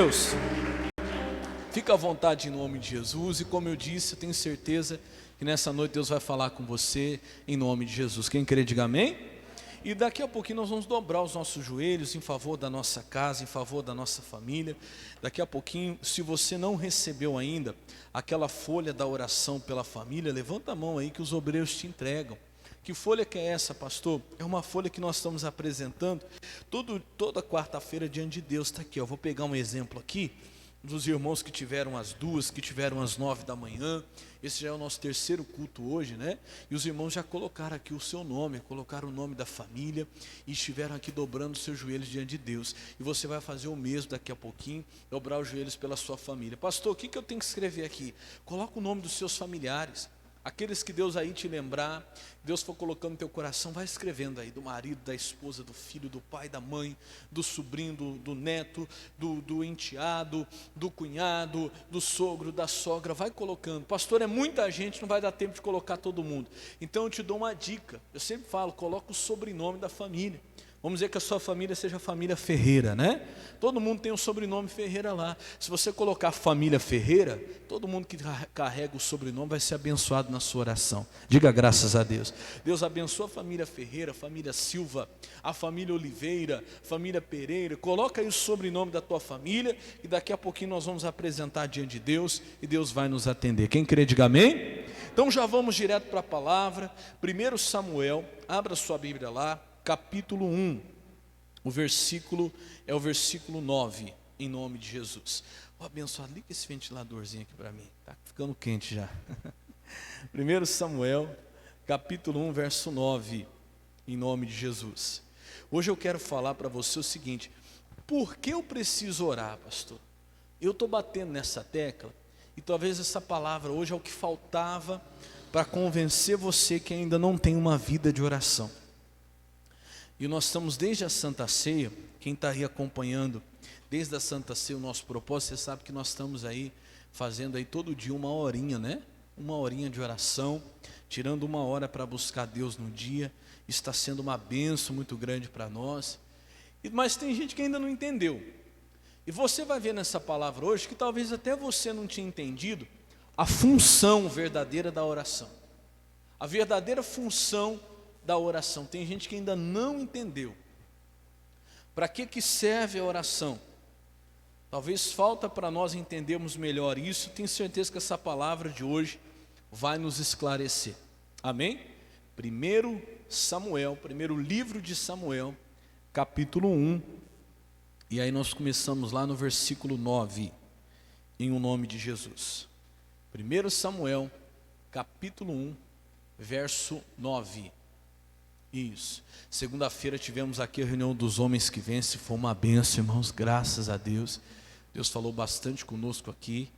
Deus, fica à vontade em nome de Jesus. E como eu disse, eu tenho certeza que nessa noite Deus vai falar com você em nome de Jesus. Quem crê, diga amém. E daqui a pouquinho nós vamos dobrar os nossos joelhos em favor da nossa casa, em favor da nossa família. Daqui a pouquinho, se você não recebeu ainda aquela folha da oração pela família, levanta a mão aí que os obreiros te entregam. Que folha que é essa, pastor? É uma folha que nós estamos apresentando toda quarta-feira diante de Deus. Está aqui, eu vou pegar um exemplo aqui dos irmãos que tiveram às 2, que tiveram às 9 da manhã. Esse já é o nosso terceiro culto hoje, né? E os irmãos já colocaram aqui o seu nome, colocaram o nome da família e estiveram aqui dobrando os seus joelhos diante de Deus. E você vai fazer o mesmo daqui a pouquinho, dobrar os joelhos pela sua família. Pastor, o que eu tenho que escrever aqui? Coloca o nome dos seus familiares. Aqueles que Deus aí te lembrar, Deus for colocando no teu coração, vai escrevendo aí, do marido, da esposa, do filho, do pai, da mãe, do sobrinho, do neto, do enteado, do cunhado, do sogro, da sogra, vai colocando. Pastor, é muita gente, não vai dar tempo de colocar todo mundo. Então eu te dou uma dica, eu sempre falo, coloca o sobrenome da família. Vamos dizer que a sua família seja a família Ferreira, né? Todo mundo tem um sobrenome Ferreira lá. Se você colocar família Ferreira, todo mundo que carrega o sobrenome vai ser abençoado na sua oração. Diga graças a Deus. Deus abençoa a família Ferreira, a família Silva, a família Oliveira, família Pereira. Coloca aí o sobrenome da tua família e daqui a pouquinho nós vamos apresentar diante de Deus e Deus vai nos atender. Quem crê, diga amém. Então já vamos direto para a palavra. 1 Samuel, abra sua Bíblia lá. Capítulo 1, o versículo é o versículo 9, em nome de Jesus. Abençoado, liga esse ventiladorzinho aqui para mim, está ficando quente já. 1 Samuel, capítulo 1, verso 9, em nome de Jesus. Hoje eu quero falar para você o seguinte: por que eu preciso orar, pastor? Eu estou batendo nessa tecla, e talvez essa palavra hoje é o que faltava para convencer você que ainda não tem uma vida de oração. E nós estamos desde a Santa Ceia, quem está aí acompanhando, desde a Santa Ceia o nosso propósito, você sabe que nós estamos aí fazendo aí todo dia uma horinha, né? Uma horinha de oração, tirando uma hora para buscar Deus no dia. Está sendo uma bênção muito grande para nós. Mas tem gente que ainda não entendeu. E você vai ver nessa palavra hoje que talvez até você não tinha entendido a função verdadeira da oração. A verdadeira função da oração. Tem gente que ainda não entendeu. Para que serve a oração? Talvez falta para nós entendermos melhor isso. Tenho certeza que essa palavra de hoje vai nos esclarecer. Amém? 1 Samuel, primeiro livro de Samuel, capítulo 1. E aí nós começamos lá no versículo 9, em o nome de Jesus. 1 Samuel, capítulo 1, verso 9. Isso, segunda-feira tivemos aqui a reunião dos homens que vencem, foi uma bênção, irmãos, graças a Deus. Deus falou bastante conosco aqui,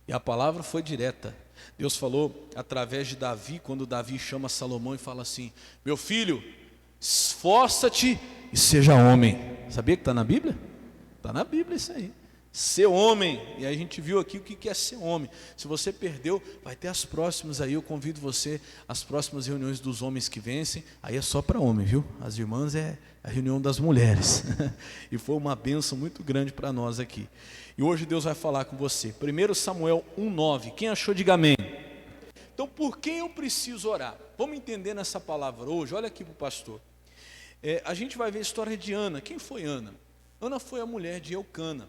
e a palavra foi direta. Deus falou através de Davi, quando Davi chama Salomão e fala assim: meu filho, esforça-te e seja homem. Sabia que está na Bíblia? Está na Bíblia isso aí. Ser homem, e aí a gente viu aqui o que é ser homem. Se você perdeu, vai ter as próximas aí, eu convido você às próximas reuniões dos homens que vencem. Aí é só para homem, viu? As irmãs é a reunião das mulheres. E foi uma bênção muito grande para nós aqui. E hoje Deus vai falar com você. 1 Samuel 1,9. Quem achou, diga amém. Então, por que eu preciso orar? Vamos entender nessa palavra hoje. Olha aqui para o pastor. A gente vai ver a história de Ana. Quem foi Ana? Ana foi a mulher de Eucana.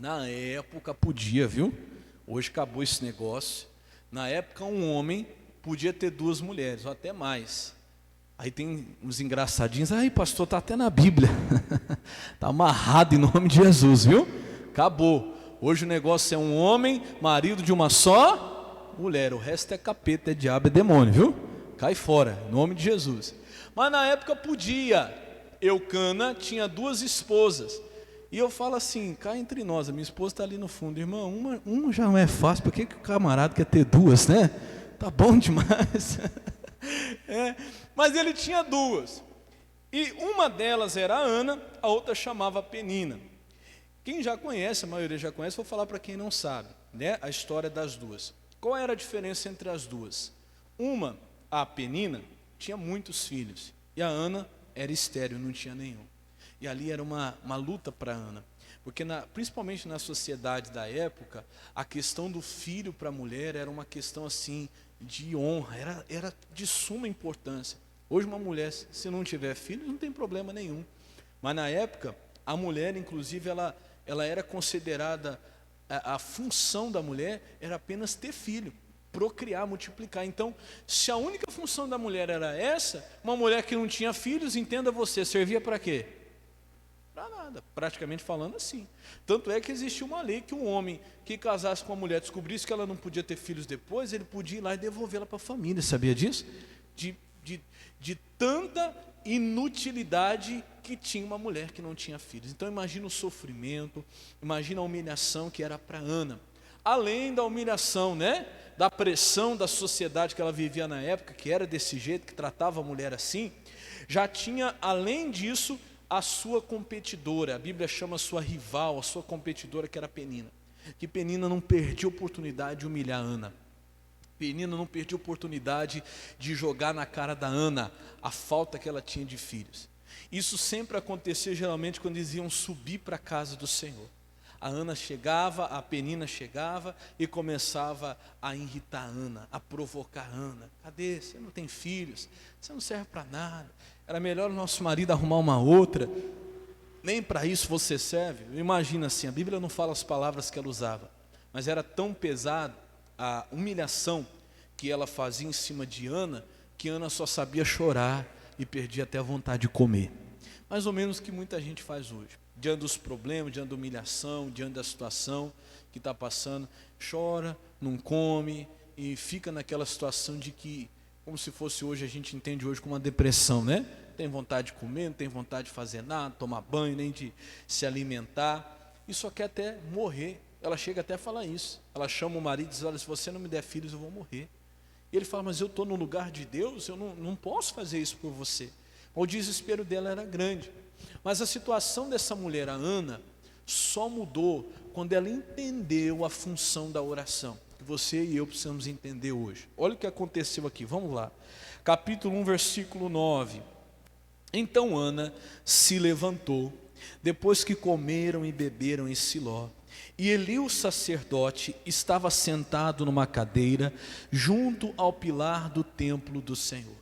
Na época podia, viu? Hoje acabou esse negócio. Na época um homem podia ter 2 mulheres, ou até mais. Aí tem uns engraçadinhos: ai pastor, está até na Bíblia. Está amarrado em nome de Jesus, viu? Acabou. Hoje o negócio é um homem, marido de uma só mulher. O resto é capeta, é diabo, é demônio, viu? Cai fora, em nome de Jesus. Mas na época podia. Eucana tinha 2 esposas. E eu falo assim, cá entre nós, a minha esposa está ali no fundo: irmão, uma já não é fácil, por que o camarada quer ter 2, né? Tá bom demais. Mas ele tinha 2, e uma delas era a Ana, a outra chamava Penina. Quem já conhece, a maioria já conhece, vou falar para quem não sabe, né? A história das 2. Qual era a diferença entre as 2? A Penina, tinha muitos filhos, e a Ana era estéril, não tinha nenhum. E ali era uma luta para Ana. Porque principalmente na sociedade da época, a questão do filho para a mulher era uma questão assim de honra, era de suma importância. Hoje uma mulher, se não tiver filho, não tem problema nenhum. Mas na época, a mulher, inclusive, ela era considerada, a função da mulher era apenas ter filho, procriar, multiplicar. Então, se a única função da mulher era essa, uma mulher que não tinha filhos, entenda você, servia para quê? Para nada, praticamente falando assim. Tanto é que existia uma lei que um homem que casasse com uma mulher, descobrisse que ela não podia ter filhos depois, ele podia ir lá e devolvê-la para a família, sabia disso? De tanta inutilidade que tinha uma mulher que não tinha filhos. Então imagina o sofrimento, imagina a humilhação que era para Ana. Além da humilhação, né? Da pressão da sociedade que ela vivia na época, que era desse jeito, que tratava a mulher assim, já tinha, além disso, a sua competidora. A Bíblia chama a sua rival, a sua competidora, que era Penina. Que Penina não perdia oportunidade de humilhar Ana. Penina não perdia oportunidade de jogar na cara da Ana a falta que ela tinha de filhos. Isso sempre acontecia geralmente quando eles iam subir para a casa do Senhor. A Ana chegava, a Penina chegava e começava a irritar a Ana, a provocar a Ana. Cadê? Você não tem filhos, você não serve para nada. Era melhor o nosso marido arrumar uma outra, nem para isso você serve. Imagina assim, a Bíblia não fala as palavras que ela usava, mas era tão pesado a humilhação que ela fazia em cima de Ana, que Ana só sabia chorar e perdia até a vontade de comer. Mais ou menos o que muita gente faz hoje, diante dos problemas, diante da humilhação, diante da situação que está passando, chora, não come e fica naquela situação de que, como se fosse hoje, a gente entende hoje como uma depressão, né? Tem vontade de comer, não tem vontade de fazer nada, tomar banho, nem de se alimentar, e só quer até morrer. Ela chega até a falar isso. Ela chama o marido e diz: olha, se você não me der filhos, eu vou morrer. E ele fala: mas eu estou no lugar de Deus, eu não posso fazer isso por você. O desespero dela era grande. Mas a situação dessa mulher, a Ana, só mudou quando ela entendeu a função da oração. Que você e eu precisamos entender hoje. Olha o que aconteceu aqui, vamos lá. Capítulo 1, versículo 9. Então Ana se levantou, depois que comeram e beberam em Siló. E Eli, o sacerdote, estava sentado numa cadeira, junto ao pilar do templo do Senhor.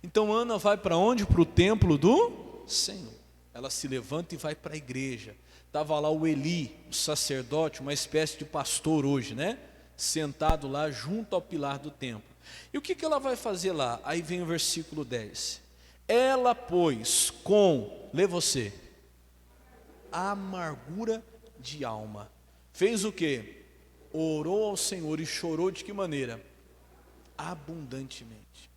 Então Ana vai para onde? Para o templo do Senhor. Ela se levanta e vai para a igreja. Estava lá o Eli, o sacerdote, uma espécie de pastor hoje, né? Sentado lá junto ao pilar do templo. E o que ela vai fazer lá? Aí vem o versículo 10. Ela, pois, lê você, amargura de alma, fez o quê? Orou ao Senhor e chorou de que maneira? Abundantemente.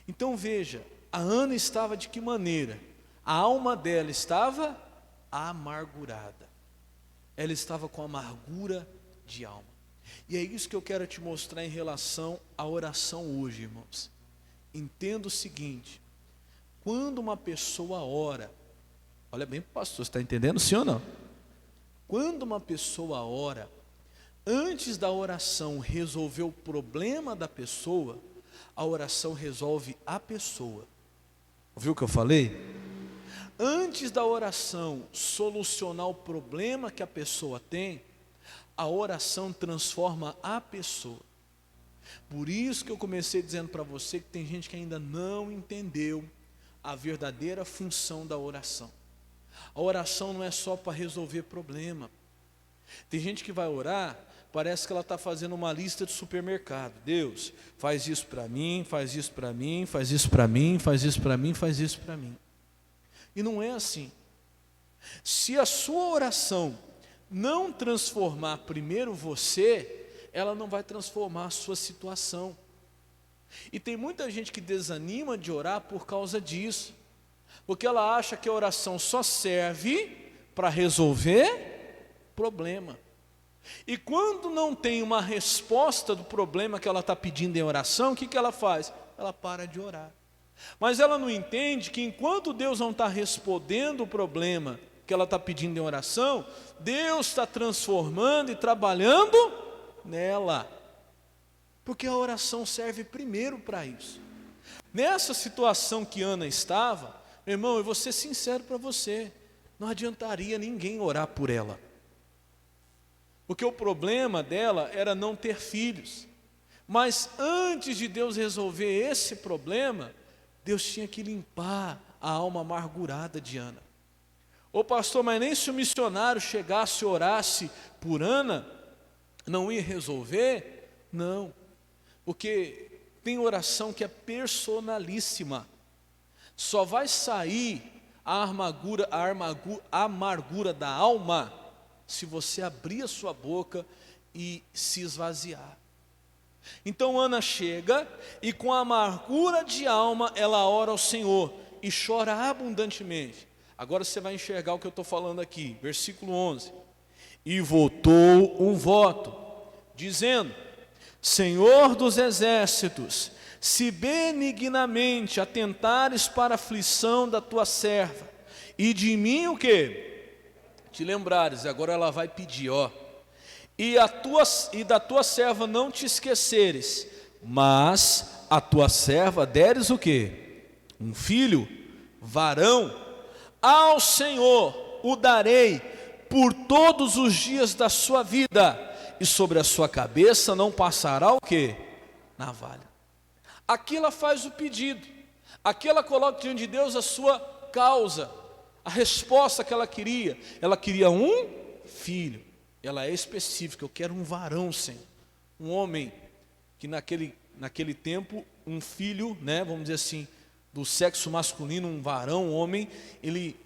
Então veja, a Ana estava de que maneira? A alma dela estava amargurada. Ela estava com amargura de alma. E é isso que eu quero te mostrar em relação à oração hoje, irmãos. Entenda o seguinte: quando uma pessoa ora, olha bem para o pastor, você está entendendo, sim ou não? Quando uma pessoa ora, antes da oração resolver o problema da pessoa, a oração resolve a pessoa. Ouviu o que eu falei? Antes da oração solucionar o problema que a pessoa tem, a oração transforma a pessoa. Por isso que eu comecei dizendo para você que tem gente que ainda não entendeu a verdadeira função da oração. A oração não é só para resolver problema. Tem gente que vai orar, parece que ela está fazendo uma lista de supermercado. Deus, faz isso para mim, faz isso para mim, faz isso para mim, faz isso para mim, faz isso para mim. E não é assim. Se a sua oração não transformar primeiro você, ela não vai transformar a sua situação. E tem muita gente que desanima de orar por causa disso, porque ela acha que a oração só serve para resolver problema. E quando não tem uma resposta do problema que ela está pedindo em oração, o que ela faz? Ela para de orar. Mas ela não entende que enquanto Deus não está respondendo o problema que ela está pedindo em oração, Deus está transformando e trabalhando nela. Porque a oração serve primeiro para isso. Nessa situação que Ana estava, meu irmão, eu vou ser sincero para você, não adiantaria ninguém orar por ela. porque o problema dela era não ter filhos. Mas antes de Deus resolver esse problema, Deus tinha que limpar a alma amargurada de Ana. Ô pastor, mas nem se o missionário chegasse e orasse por Ana, não ia resolver? Não, porque tem oração que é personalíssima. Só vai sair a amargura da alma se você abrir a sua boca e se esvaziar. Então Ana chega e com a amargura de alma ela ora ao Senhor e chora abundantemente. Agora você vai enxergar o que eu estou falando aqui, versículo 11. E votou um voto, dizendo: Senhor dos exércitos, se benignamente atentares para a aflição da tua serva, e de mim o quê? Te lembrares. Agora ela vai pedir, e da tua serva não te esqueceres, mas a tua serva deres o quê? Um filho, varão, ao Senhor o darei por todos os dias da sua vida, e sobre a sua cabeça não passará o quê? Navalha. Aqui ela faz o pedido, aqui ela coloca diante de Deus a sua causa, a resposta que ela queria um filho. Ela é específica: eu quero um varão, Senhor, um homem, que naquele tempo, um filho, vamos dizer assim, do sexo masculino, um varão, um homem, ele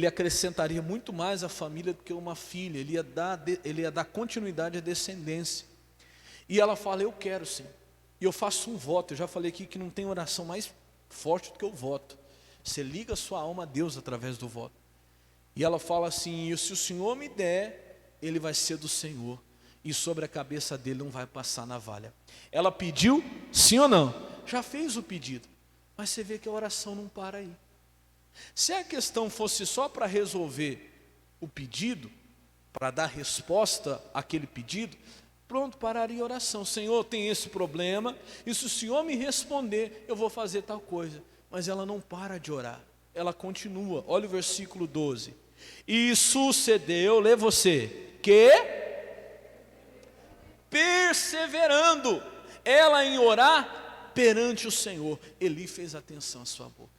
acrescentaria muito mais à família do que uma filha, ele ia dar continuidade à descendência. E ela fala: eu quero, Senhor, e eu faço um voto. Eu já falei aqui que não tem oração mais forte do que o voto. Você liga a sua alma a Deus através do voto. E ela fala assim: e se o Senhor me der, ele vai ser do Senhor, e sobre a cabeça dele não vai passar navalha. Ela pediu, sim ou não? Já fez o pedido. Mas você vê que a oração não para aí. Se a questão fosse só para resolver o pedido, para dar resposta àquele pedido, pronto, pararia a oração. Senhor, tem esse problema, e se o Senhor me responder, eu vou fazer tal coisa. Mas ela não para de orar, ela continua. Olha o versículo 12. E sucedeu, lê você, que perseverando ela em orar perante o Senhor, Eli fez atenção à sua boca.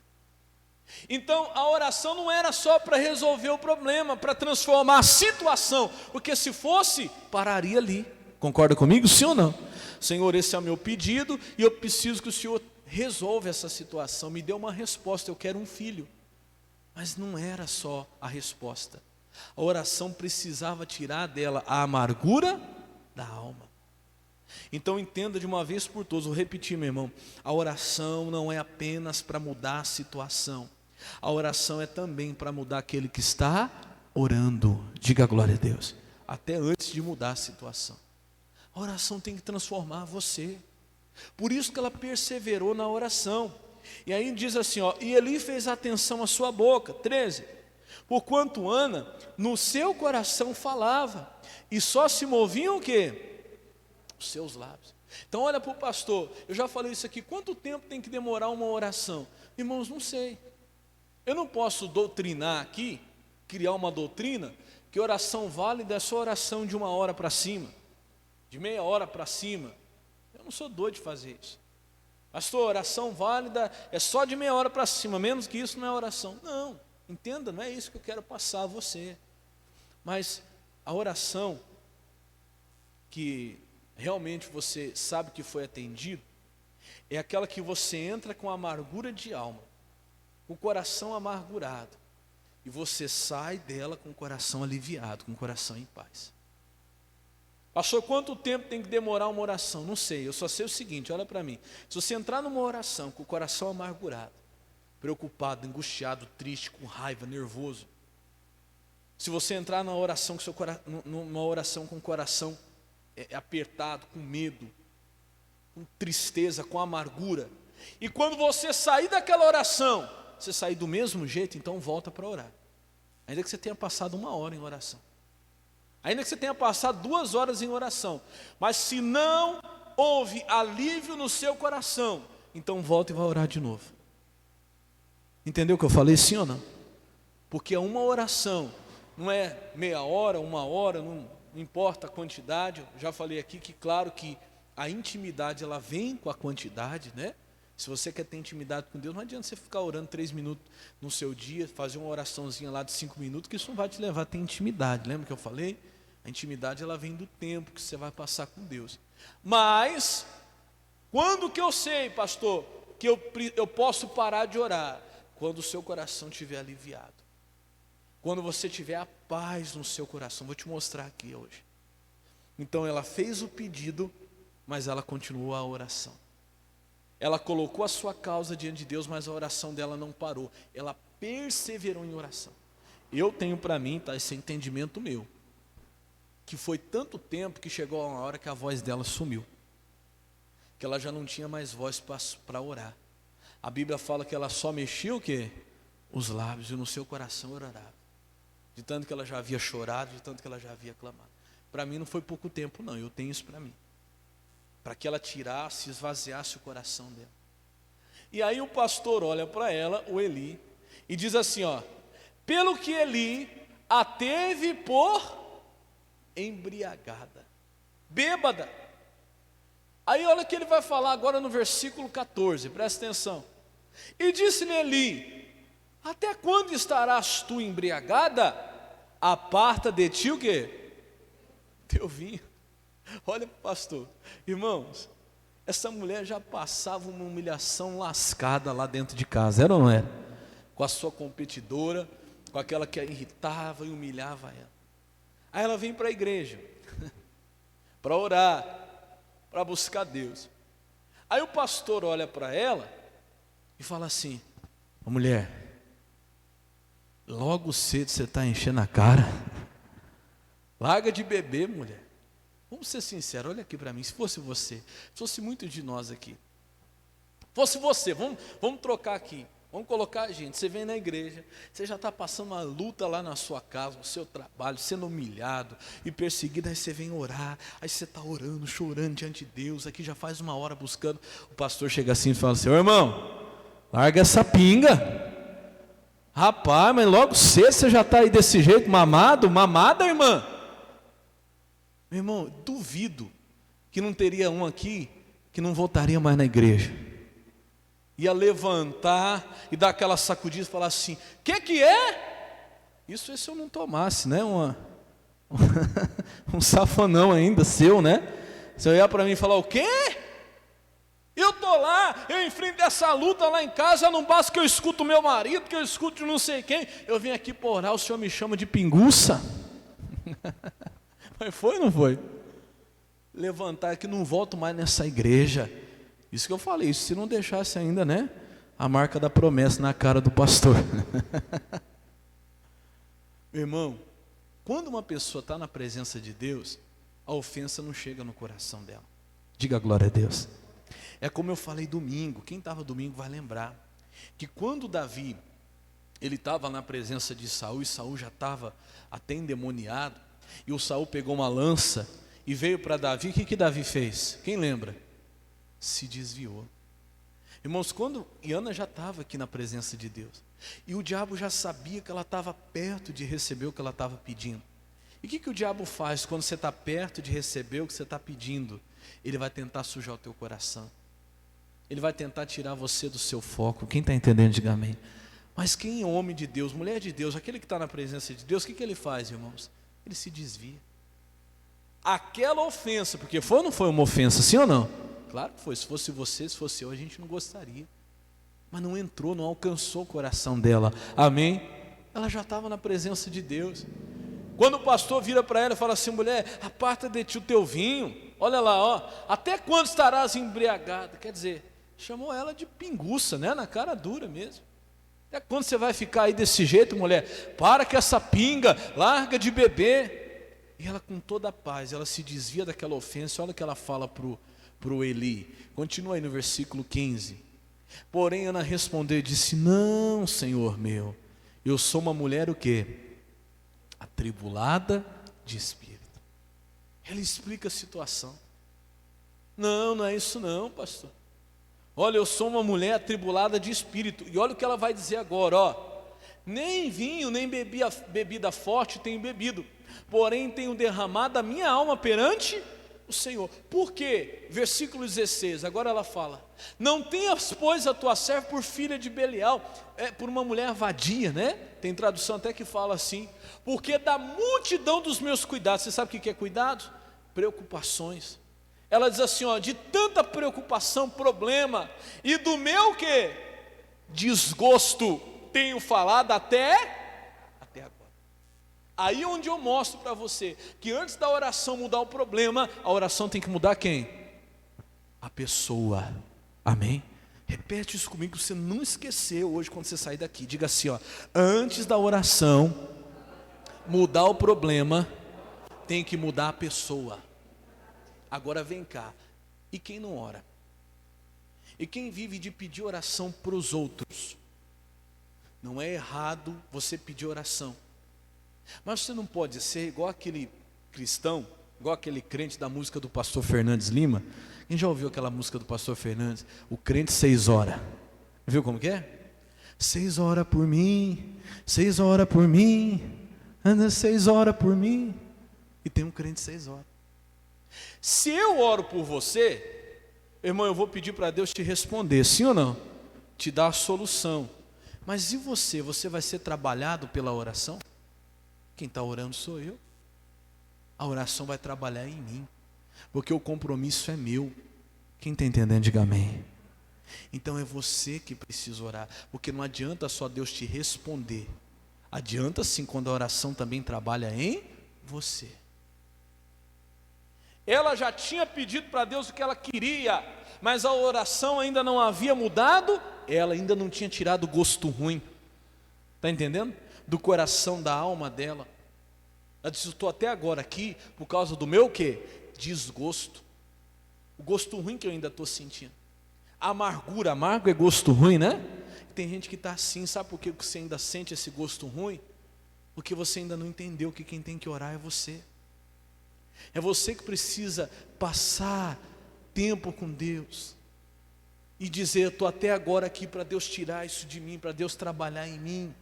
Então a oração não era só para resolver o problema, para transformar a situação, porque se fosse, pararia ali. Concorda comigo, sim ou não? Senhor, esse é o meu pedido, e eu preciso que o Senhor resolva essa situação, me dê uma resposta, eu quero um filho. Mas não era só a resposta, a oração precisava tirar dela a amargura da alma. Então entenda de uma vez por todas, vou repetir, meu irmão, a oração não é apenas para mudar a situação, a oração é também para mudar aquele que está orando. Diga glória a Deus. Até antes de mudar a situação, a oração tem que transformar você. Por isso que ela perseverou na oração. E aí diz assim, e Eli fez atenção à sua boca. 13. Porquanto Ana no seu coração falava, e só se moviam o quê? Os seus lábios. Então olha para o pastor, eu já falei isso aqui, quanto tempo tem que demorar uma oração? Irmãos, não sei. Eu não posso doutrinar aqui, criar uma doutrina, que oração válida é só oração de 1 hora para cima, de meia hora para cima. Eu não sou doido de fazer isso. Pastor, oração válida é só de meia hora para cima, menos que isso não é oração. Não, entenda, não é isso que eu quero passar a você. Mas a oração que realmente você sabe que foi atendido, é aquela que você entra com amargura de alma, com o coração amargurado, e você sai dela com o coração aliviado, com o coração em paz. Pastor, quanto tempo tem que demorar uma oração? Não sei, eu só sei o seguinte, olha para mim, se você entrar numa oração com o coração amargurado, preocupado, angustiado, triste, com raiva, nervoso, se você entrar numa oração com o coração apertado, com medo, com tristeza, com amargura, e quando você sair daquela oração, você sair do mesmo jeito, então volta para orar, ainda que você tenha passado 1 hora em oração, ainda que você tenha passado 2 horas em oração, mas se não houve alívio no seu coração, então volta e vai orar de novo. Entendeu o que eu falei, sim ou não? Porque uma oração não é meia hora, 1 hora, não importa a quantidade. Eu já falei aqui que claro que a intimidade ela vem com a quantidade, né? Se você quer ter intimidade com Deus, não adianta você ficar orando 3 minutos no seu dia, fazer uma oraçãozinha lá de 5 minutos, que isso não vai te levar a ter intimidade. Lembra que eu falei? A intimidade ela vem do tempo que você vai passar com Deus. Mas, quando que eu sei, pastor, que eu posso parar de orar? Quando o seu coração estiver aliviado. Quando você tiver a paz no seu coração. Vou te mostrar aqui hoje. Então ela fez o pedido, mas ela continuou a oração. Ela colocou a sua causa diante de Deus, mas a oração dela não parou. Ela perseverou em oração. Eu tenho para mim, tá, esse entendimento meu, que foi tanto tempo que chegou uma hora que a voz dela sumiu. Que ela já não tinha mais voz para orar. A Bíblia fala que ela só mexia o quê? Os lábios, e no seu coração orava. De tanto que ela já havia chorado, de tanto que ela já havia clamado. Para mim não foi pouco tempo não, eu tenho isso para mim. Para que ela tirasse, esvaziasse o coração dela. E aí o pastor olha para ela, o Eli, e diz assim, ó: pelo que Eli a teve por embriagada, bêbada. Aí olha o que ele vai falar agora no versículo 14, presta atenção. E disse-lhe Eli: até quando estarás tu embriagada? Aparta de ti o quê? Teu vinho. Olha para o pastor, irmãos, essa mulher já passava uma humilhação lascada lá dentro de casa, era ou não era? Com a sua competidora, com aquela que a irritava e humilhava ela. Aí ela vem para a igreja, para orar, para buscar Deus. Aí o pastor olha para ela e fala assim: ô mulher, logo cedo você está enchendo a cara, larga de beber, mulher. Vamos ser sinceros, olha aqui para mim, se fosse você, se fosse muitos de nós aqui, fosse você, vamos trocar aqui, vamos colocar a gente, você vem na igreja, você já está passando uma luta lá na sua casa, no seu trabalho, sendo humilhado e perseguido, aí você vem orar, aí você está orando, chorando diante de Deus, aqui já faz 1 hora buscando, o pastor chega assim e fala assim: ô irmão, larga essa pinga, rapaz, mas logo cedo você já está aí desse jeito, mamada, irmã. Meu irmão, duvido que não teria um aqui que não voltaria mais na igreja. Ia levantar e dar aquela sacudida e falar assim: que é? Isso é se eu não tomasse, né? Um safanão ainda seu, né? Você olhar para mim e falar: o quê? Eu estou lá, eu enfrento essa luta lá em casa, não basta que eu escuto o meu marido, que eu escuto não sei quem, eu vim aqui para orar, o senhor me chama de pinguça? Mas foi ou não foi? Levantar que não volto mais nessa igreja. Isso que eu falei, isso se não deixasse ainda, né? A marca da promessa na cara do pastor. Meu irmão, quando uma pessoa está na presença de Deus, a ofensa não chega no coração dela. Diga glória a Deus. É como eu falei domingo, quem estava domingo vai lembrar, que quando Davi, ele estava na presença de Saul, e Saul já estava até endemoniado, e o Saul pegou uma lança e veio para Davi, o que Davi fez? Quem lembra? Se desviou. Irmãos, quando Ana já estava aqui na presença de Deus, e o diabo já sabia que ela estava perto de receber o que ela estava pedindo. E o que o diabo faz quando você está perto de receber o que você está pedindo? Ele vai tentar sujar o teu coração. Ele vai tentar tirar você do seu foco. Quem está entendendo, diga amém. Mas quem é homem de Deus, mulher de Deus, aquele que está na presença de Deus, o que ele faz, irmãos? Ele se desvia. Aquela ofensa, porque foi ou não foi uma ofensa, sim ou não? Claro que foi, se fosse você, se fosse eu, a gente não gostaria. Mas não entrou, não alcançou o coração dela, amém? Ela já estava na presença de Deus. Quando o pastor vira para ela e fala assim: mulher, aparta de ti o teu vinho, olha lá, ó, até quando estarás embriagada? Quer dizer, chamou ela de pinguça, né? Na cara dura mesmo. Até quando você vai ficar aí desse jeito, mulher? Para com essa pinga, larga de beber. E ela, com toda a paz, ela se desvia daquela ofensa. Olha o que ela fala pro Eli. Continua aí no versículo 15. Porém Ana respondeu e disse: não, Senhor meu, eu sou uma mulher o quê? Atribulada de espírito. Ela explica a situação. Não é isso não, pastor. Olha, eu sou uma mulher atribulada de espírito. E olha o que ela vai dizer agora, ó. Nem vinho, nem bebida forte tenho bebido, porém tenho derramado a minha alma perante o Senhor. Por quê? Versículo 16, agora ela fala: não tenhas, pois, a tua serva por filha de Belial, por uma mulher vadia, né? Tem tradução até que fala assim: porque da multidão dos meus cuidados. Você sabe o que é cuidado? Preocupações. Ela diz assim, ó: de tanta preocupação, problema, e do meu que? Desgosto, tenho falado até agora. Aí onde eu mostro para você que antes da oração mudar o problema, a oração tem que mudar quem? A pessoa. Amém? Repete isso comigo, que você não esqueceu hoje quando você sair daqui. Diga assim, ó: antes da oração mudar o problema, tem que mudar a pessoa. Agora vem cá, e quem não ora? E quem vive de pedir oração para os outros? Não é errado você pedir oração, mas você não pode ser igual aquele cristão, igual aquele crente da música do pastor Fernandes Lima. Quem já ouviu aquela música do pastor Fernandes? O crente 6 horas. Viu como que é? 6 horas por mim, 6 horas por mim, anda 6 horas por mim. E tem um crente 6 horas. Se eu oro por você, irmão, eu vou pedir para Deus te responder, sim ou não? Te dar a solução. Mas e você? Você vai ser trabalhado pela oração? Quem está orando sou eu. A oração vai trabalhar em mim, porque o compromisso é meu. Quem está entendendo, diga amém. Então é você que precisa orar, porque não adianta só Deus te responder. Adianta sim quando a oração também trabalha em você. Ela já tinha pedido para Deus o que ela queria, mas a oração ainda não havia mudado, ela ainda não tinha tirado o gosto ruim. Está entendendo? Do coração, da alma dela. Ela disse: estou até agora aqui por causa do meu quê? Desgosto. O gosto ruim que eu ainda estou sentindo. Amargura, amargo é gosto ruim, né? Tem gente que está assim, sabe por que você ainda sente esse gosto ruim? Porque você ainda não entendeu que quem tem que orar é você. É você que precisa passar tempo com Deus e dizer: estou até agora aqui para Deus tirar isso de mim, para Deus trabalhar em mim,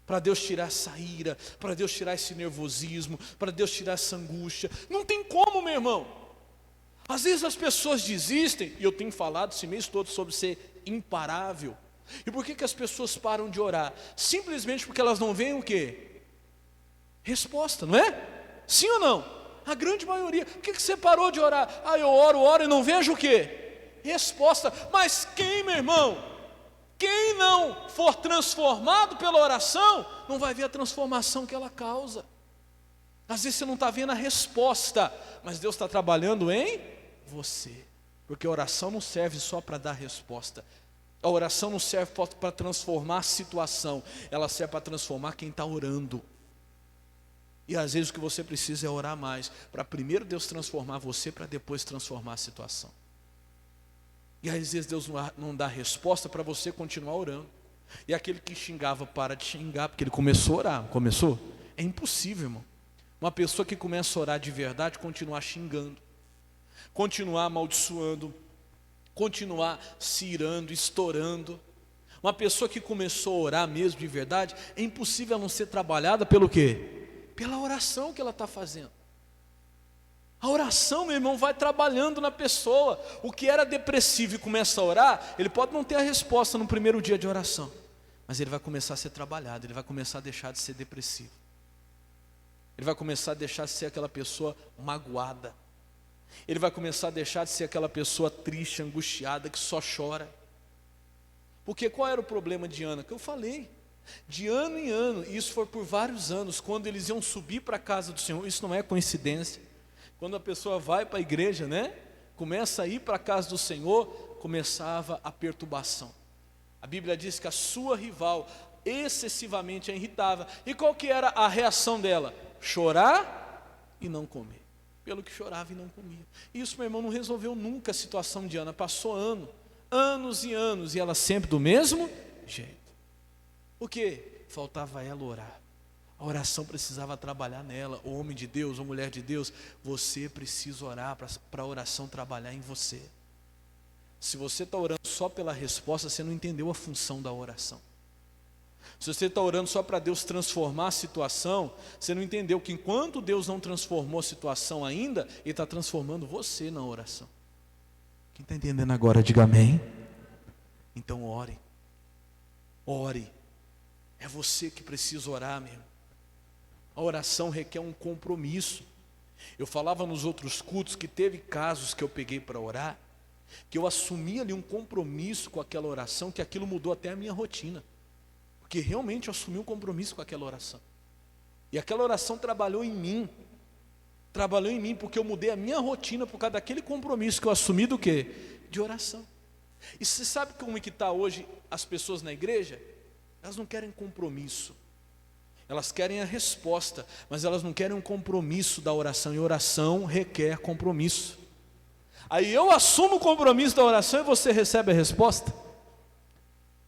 para Deus tirar essa ira, para Deus tirar esse nervosismo, para Deus tirar essa angústia. Não tem como, meu irmão. Às vezes as pessoas desistem, e eu tenho falado esse mês todo sobre ser imparável. E por que as pessoas param de orar? Simplesmente porque elas não veem o quê? Resposta, não é? Sim ou não? A grande maioria. Por que você parou de orar? Ah, eu oro e não vejo o quê? Resposta. Mas quem, meu irmão? Quem não for transformado pela oração, não vai ver a transformação que ela causa. Às vezes você não está vendo a resposta, mas Deus está trabalhando em você. Porque a oração não serve só para dar resposta. A oração não serve para transformar a situação, ela serve para transformar quem está orando. E às vezes o que você precisa é orar mais, para primeiro Deus transformar você, para depois transformar a situação. E às vezes Deus não dá resposta para você continuar orando. E aquele que xingava para de xingar, porque ele começou a orar. Começou? É impossível, irmão. Uma pessoa que começa a orar de verdade, continuar xingando, continuar amaldiçoando, continuar se irando, estourando. Uma pessoa que começou a orar mesmo de verdade, é impossível ela não ser trabalhada pelo quê? Pela oração que ela está fazendo. A oração, meu irmão, vai trabalhando na pessoa. O que era depressivo e começa a orar, ele pode não ter a resposta no primeiro dia de oração, mas ele vai começar a ser trabalhado, ele vai começar a deixar de ser depressivo. Ele vai começar a deixar de ser aquela pessoa magoada. Ele vai começar a deixar de ser aquela pessoa triste, angustiada, que só chora. Porque qual era o problema de Ana? Que eu falei. De ano em ano, e isso foi por vários anos, quando eles iam subir para a casa do Senhor, isso não é coincidência. Quando a pessoa vai para a igreja, né? Começa a ir para a casa do Senhor, começava a perturbação. A Bíblia diz que a sua rival excessivamente a irritava. E qual que era a reação dela? Chorar e não comer. Pelo que chorava e não comia. Isso, meu irmão, não resolveu nunca a situação de Ana. Passou anos e anos, e ela sempre do mesmo jeito. O que? Faltava ela orar. A oração precisava trabalhar nela. O homem de Deus, ou mulher de Deus, você precisa orar para a oração trabalhar em você. Se você está orando só pela resposta, você não entendeu a função da oração. Se você está orando só para Deus transformar a situação, você não entendeu que enquanto Deus não transformou a situação ainda, Ele está transformando você na oração. Quem está entendendo agora, diga amém. Então ore, ore. É você que precisa orar, meu irmão. A oração requer um compromisso. Eu falava nos outros cultos que teve casos que eu peguei para orar, que eu assumi ali um compromisso com aquela oração, que aquilo mudou até a minha rotina. Porque realmente eu assumi um compromisso com aquela oração. E aquela oração trabalhou em mim. Trabalhou em mim porque eu mudei a minha rotina por causa daquele compromisso que eu assumi do quê? De oração. E você sabe como é que está hoje as pessoas na igreja? Elas não querem compromisso. Elas querem a resposta, mas elas não querem um compromisso da oração. E oração requer compromisso. Aí eu assumo o compromisso da oração e você recebe a resposta?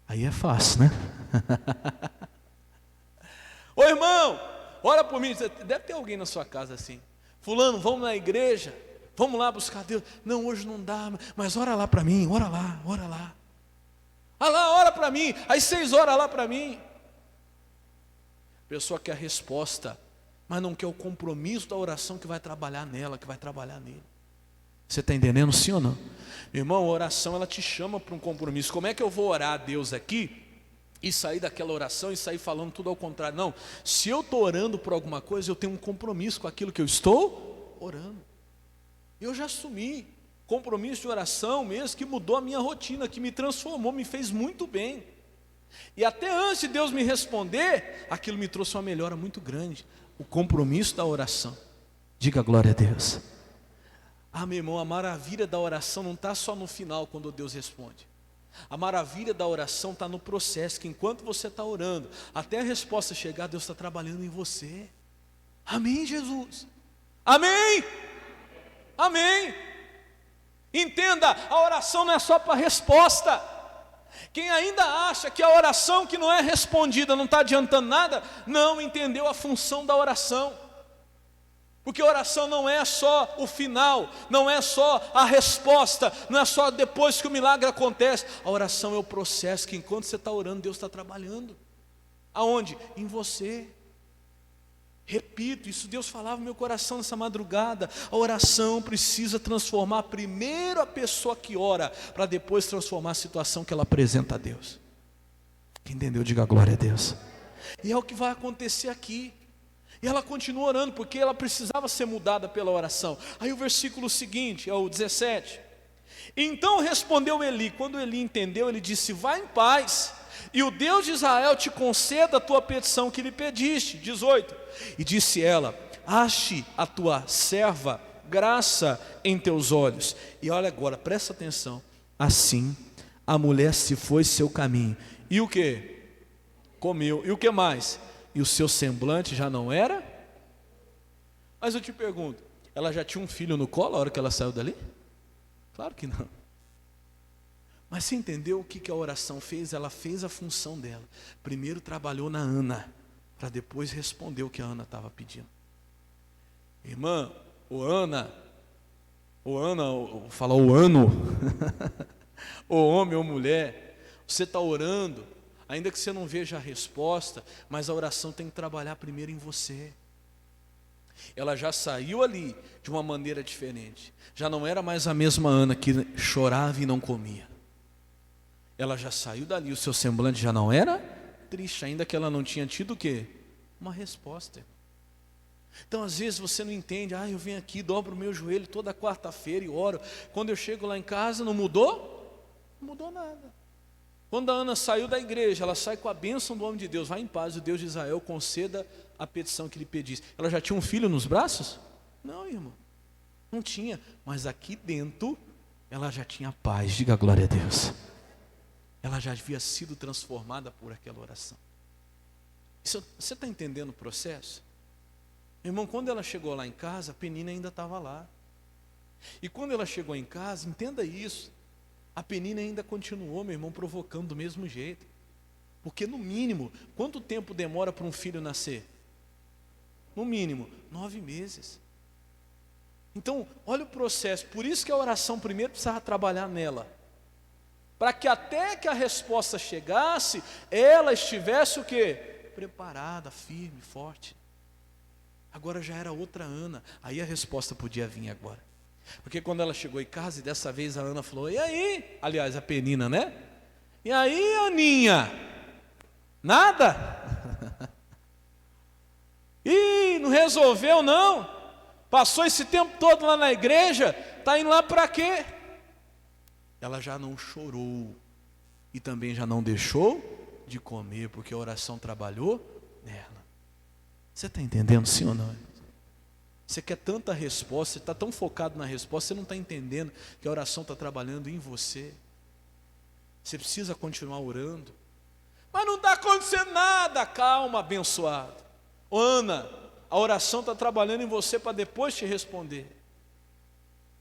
Aí é fácil, né? Ô irmão, ora por mim. Deve ter alguém na sua casa assim. Fulano, vamos na igreja, vamos lá buscar Deus. Não, hoje não dá, mas ora lá para mim, ora lá, ora lá. Ah lá, ora para mim, às 6 horas lá para mim. A pessoa quer a resposta, mas não quer o compromisso da oração que vai trabalhar nela, que vai trabalhar nele. Você está entendendo, sim ou não? Meu irmão, a oração ela te chama para um compromisso. Como é que eu vou orar a Deus aqui e sair daquela oração e sair falando tudo ao contrário? Não, se eu estou orando por alguma coisa, eu tenho um compromisso com aquilo que eu estou orando. Eu já assumi compromisso de oração mesmo, que mudou a minha rotina, que me transformou, me fez muito bem. E até antes de Deus me responder, aquilo me trouxe uma melhora muito grande. O compromisso da oração. Diga glória a Deus. Ah, meu irmão, a maravilha da oração não está só no final, quando Deus responde. A maravilha da oração está no processo, que enquanto você está orando, até a resposta chegar, Deus está trabalhando em você. Amém, Jesus? Amém? Amém? Entenda, a oração não é só para resposta. Quem ainda acha que a oração que não é respondida não está adiantando nada, não entendeu a função da oração. Porque a oração não é só o final, não é só a resposta, não é só depois que o milagre acontece. A oração é o processo que enquanto você está orando, Deus está trabalhando. Aonde? Em você. Repito, isso Deus falava no meu coração nessa madrugada. A oração precisa transformar primeiro a pessoa que ora, para depois transformar a situação que ela apresenta a Deus. Quem entendeu, diga glória a Deus. E é o que vai acontecer aqui. E ela continua orando, porque ela precisava ser mudada pela oração. Aí o versículo seguinte, é o 17. Então respondeu Eli. Quando Eli entendeu, ele disse: vai em paz, e o Deus de Israel te conceda a tua petição que lhe pediste. 18. E disse ela: ache a tua serva graça em teus olhos. E olha agora, presta atenção. Assim a mulher se foi seu caminho. E o que? Comeu. E o que mais? E o seu semblante já não era? Mas eu te pergunto, ela já tinha um filho no colo a hora que ela saiu dali? Claro que não. Mas você entendeu o que a oração fez? Ela fez a função dela. Primeiro trabalhou na Ana, para depois responder o que a Ana estava pedindo. Irmã, ou Ana, fala o ano, ou homem ou mulher, você está orando, ainda que você não veja a resposta, mas a oração tem que trabalhar primeiro em você. Ela já saiu ali de uma maneira diferente. Já não era mais a mesma Ana que chorava e não comia. Ela já saiu dali, o seu semblante já não era triste, ainda que ela não tinha tido o quê? Uma resposta. Então às vezes você não entende. Eu venho aqui, dobro o meu joelho toda quarta-feira e oro. Quando eu chego lá em casa, não mudou? Não mudou nada. Quando a Ana saiu da igreja, ela sai com a bênção do homem de Deus. Vai em paz, o Deus de Israel conceda a petição que lhe pedisse. Ela já tinha um filho nos braços? Não, irmão, não tinha. Mas aqui dentro, ela já tinha paz. Diga glória a Deus. Ela já havia sido transformada por aquela oração. Você está entendendo o processo? Irmão, quando ela chegou lá em casa, a Penina ainda estava lá. E quando ela chegou em casa, entenda isso, a Penina ainda continuou, meu irmão, provocando do mesmo jeito. Porque no mínimo, quanto tempo demora para um filho nascer? No mínimo, 9 meses. Então, olha o processo. Por isso que a oração primeiro precisava trabalhar nela. para que até que a resposta chegasse, ela estivesse o quê? Preparada, firme, forte. Agora já era outra Ana, aí a resposta podia vir agora. Porque quando ela chegou em casa, e dessa vez a Ana falou, e aí? Aliás, a Penina, né? E aí, Aninha? Nada? Ih, não resolveu não? Passou esse tempo todo lá na igreja, está indo lá para quê? Ela já não chorou, e também já não deixou de comer, porque a oração trabalhou nela. Você está entendendo sim ou não? Você quer tanta resposta, você está tão focado na resposta, você não está entendendo que a oração está trabalhando em você. Você precisa continuar orando. Mas não está acontecendo nada. Calma, abençoado. Ô, Ana, a oração está trabalhando em você para depois te responder.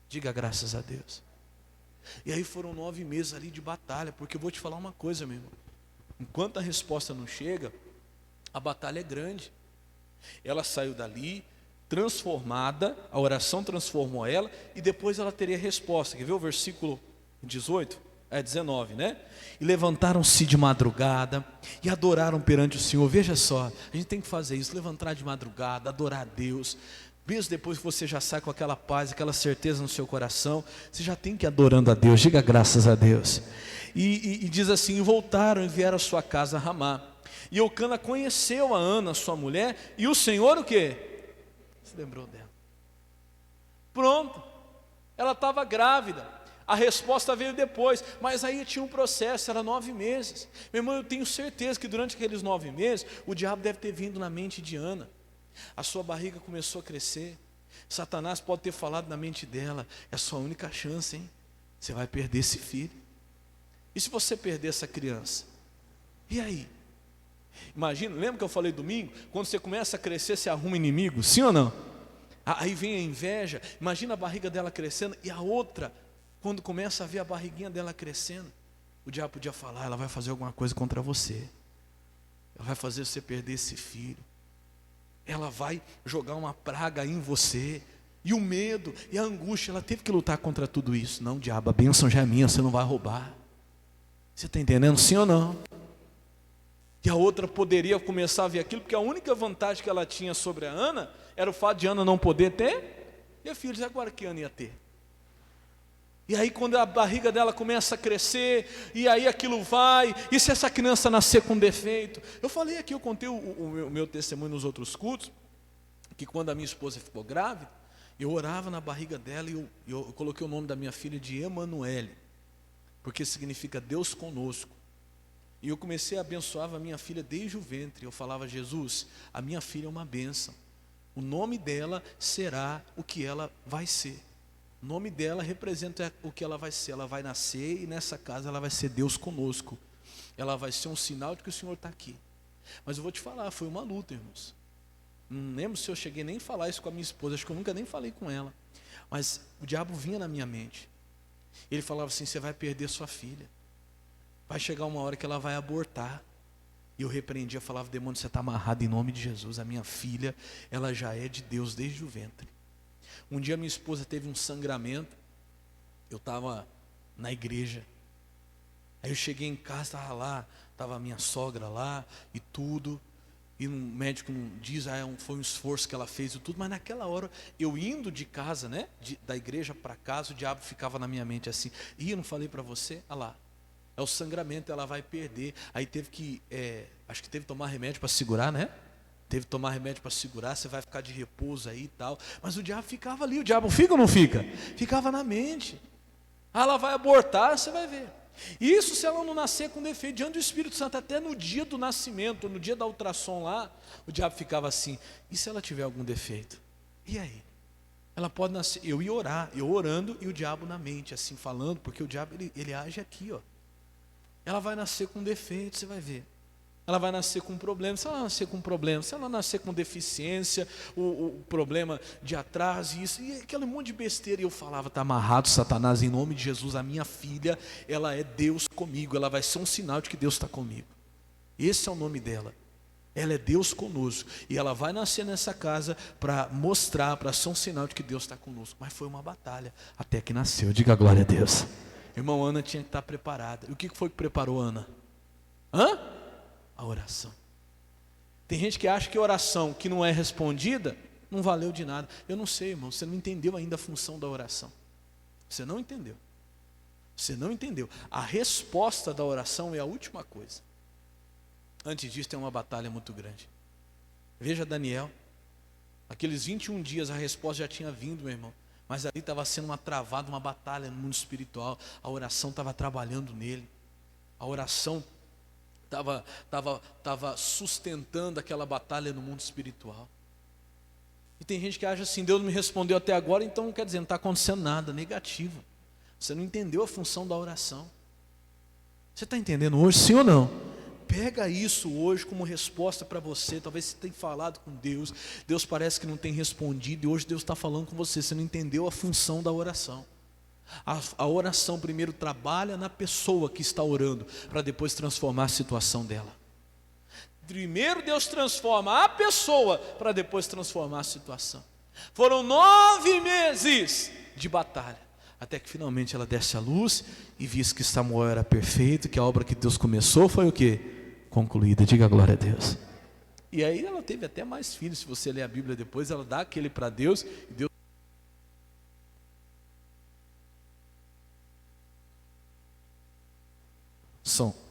Diga graças a Deus. E aí foram 9 meses ali de batalha, porque eu vou te falar uma coisa, meu irmão. Enquanto a resposta não chega, a batalha é grande. Ela saiu dali transformada, a oração transformou ela, e depois ela teria resposta. Quer ver o versículo 19, né? E levantaram-se de madrugada e adoraram perante o Senhor. Veja só, a gente tem que fazer isso, levantar de madrugada, adorar a Deus. Mesmo depois que você já sai com aquela paz, aquela certeza no seu coração, você já tem que ir adorando a Deus, diga graças a Deus. E diz assim, voltaram e vieram à sua casa a Ramá. E Eucana conheceu a Ana, sua mulher, e o Senhor o quê? Se lembrou dela. Pronto, ela estava grávida, a resposta veio depois, mas aí tinha um processo, era 9 meses. Meu irmão, eu tenho certeza que durante aqueles 9 meses, o diabo deve ter vindo na mente de Ana. A sua barriga começou a crescer. Satanás pode ter falado na mente dela, é a sua única chance, hein? Você vai perder esse filho. E se você perder essa criança? E aí? Imagina, lembra que eu falei domingo? Quando você começa a crescer, você arruma inimigo, sim ou não? Aí vem a inveja, imagina a barriga dela crescendo. E a outra, quando começa a ver a barriguinha dela crescendo, o diabo podia falar, ela vai fazer alguma coisa contra você. Ela vai fazer você perder esse filho. Ela vai jogar uma praga em você. E o medo, e a angústia, ela teve que lutar contra tudo isso. Não, diabo, a bênção já é minha, você não vai roubar. Você está entendendo, sim ou não? E a outra poderia começar a ver aquilo, porque a única vantagem que ela tinha sobre a Ana, era o fato de Ana não poder ter, e filhos, agora que Ana ia ter. E aí quando a barriga dela começa a crescer, e aí aquilo vai, e se essa criança nascer com defeito? Eu falei aqui, eu contei o meu testemunho nos outros cultos, que quando a minha esposa ficou grávida, eu orava na barriga dela, e eu coloquei o nome da minha filha de Emanuele, porque significa Deus conosco. E eu comecei a abençoar a minha filha desde o ventre. Eu falava, Jesus, a minha filha é uma bênção. O nome dela será o que ela vai ser. O nome dela representa o que ela vai ser. Ela vai nascer e nessa casa ela vai ser Deus conosco. Ela vai ser um sinal de que o Senhor está aqui. Mas eu vou te falar, foi uma luta, irmãos. Não lembro se eu cheguei nem a falar isso com a minha esposa. Acho que eu nunca nem falei com ela. Mas o diabo vinha na minha mente. Ele falava assim, você vai perder sua filha. Vai chegar uma hora que ela vai abortar. E eu repreendia, falava, demônio, você está amarrado em nome de Jesus. A minha filha, ela já é de Deus desde o ventre. Um dia minha esposa teve um sangramento. Eu estava na igreja. Aí eu cheguei em casa, estava lá, estava a minha sogra lá e tudo. E o médico não diz, foi um esforço que ela fez e tudo. Mas naquela hora, eu indo de casa, né, da igreja para casa, o diabo ficava na minha mente assim. E eu não falei para você? Olha lá. É o sangramento, ela vai perder. Aí teve que, acho que teve que tomar remédio para segurar, né? Teve que tomar remédio para segurar, você vai ficar de repouso aí e tal. Mas o diabo ficava ali, o diabo fica ou não fica? Ficava na mente. Ela vai abortar, você vai ver. Isso se ela não nascer com defeito, diante do Espírito Santo, até no dia do nascimento, no dia da ultrassom lá, o diabo ficava assim, e se ela tiver algum defeito? E aí? Ela pode nascer, eu ia orar, eu orando e o diabo na mente, assim falando, porque o diabo ele age aqui, ó. Ela vai nascer com defeito, você vai ver. Ela vai nascer com problema. Se ela nascer com problema, se ela nascer com deficiência, o problema de atraso, isso, e aquele monte de besteira. E eu falava, está amarrado, Satanás, em nome de Jesus, a minha filha, ela é Deus comigo, ela vai ser um sinal de que Deus está comigo. Esse é o nome dela. Ela é Deus conosco. E ela vai nascer nessa casa para mostrar, para ser um sinal de que Deus está conosco. Mas foi uma batalha, até que nasceu. Diga glória a Deus. Irmão, Ana tinha que estar preparada. E o que foi que preparou Ana? A oração. Tem gente que acha que oração que não é respondida não valeu de nada. Eu não sei, irmão, você não entendeu ainda a função da oração. Você não entendeu. Você não entendeu. A resposta da oração é a última coisa. Antes disso tem uma batalha muito grande. Veja Daniel. Aqueles 21 dias a resposta já tinha vindo, meu irmão. Mas ali estava sendo uma travada, uma batalha no mundo espiritual. A oração estava trabalhando nele. A oração estava sustentando aquela batalha no mundo espiritual. E tem gente que acha assim, Deus não me respondeu até agora, então quer dizer, não está acontecendo nada, negativo. Você não entendeu a função da oração. Você está entendendo hoje, sim ou não? Pega isso hoje como resposta para você. Talvez você tenha falado com Deus, Deus parece que não tem respondido, e hoje Deus está falando com você. Você não entendeu a função da oração. A oração primeiro trabalha na pessoa que está orando, para depois transformar a situação dela. Primeiro Deus transforma a pessoa, para depois transformar a situação. Foram 9 meses de batalha, até que finalmente ela desce à luz e visse que Samuel era perfeito, que a obra que Deus começou foi o quê? Concluída. Diga glória a Deus. E aí ela teve até mais filhos. Se você ler a Bíblia depois, ela dá aquele para Deus, e Deus...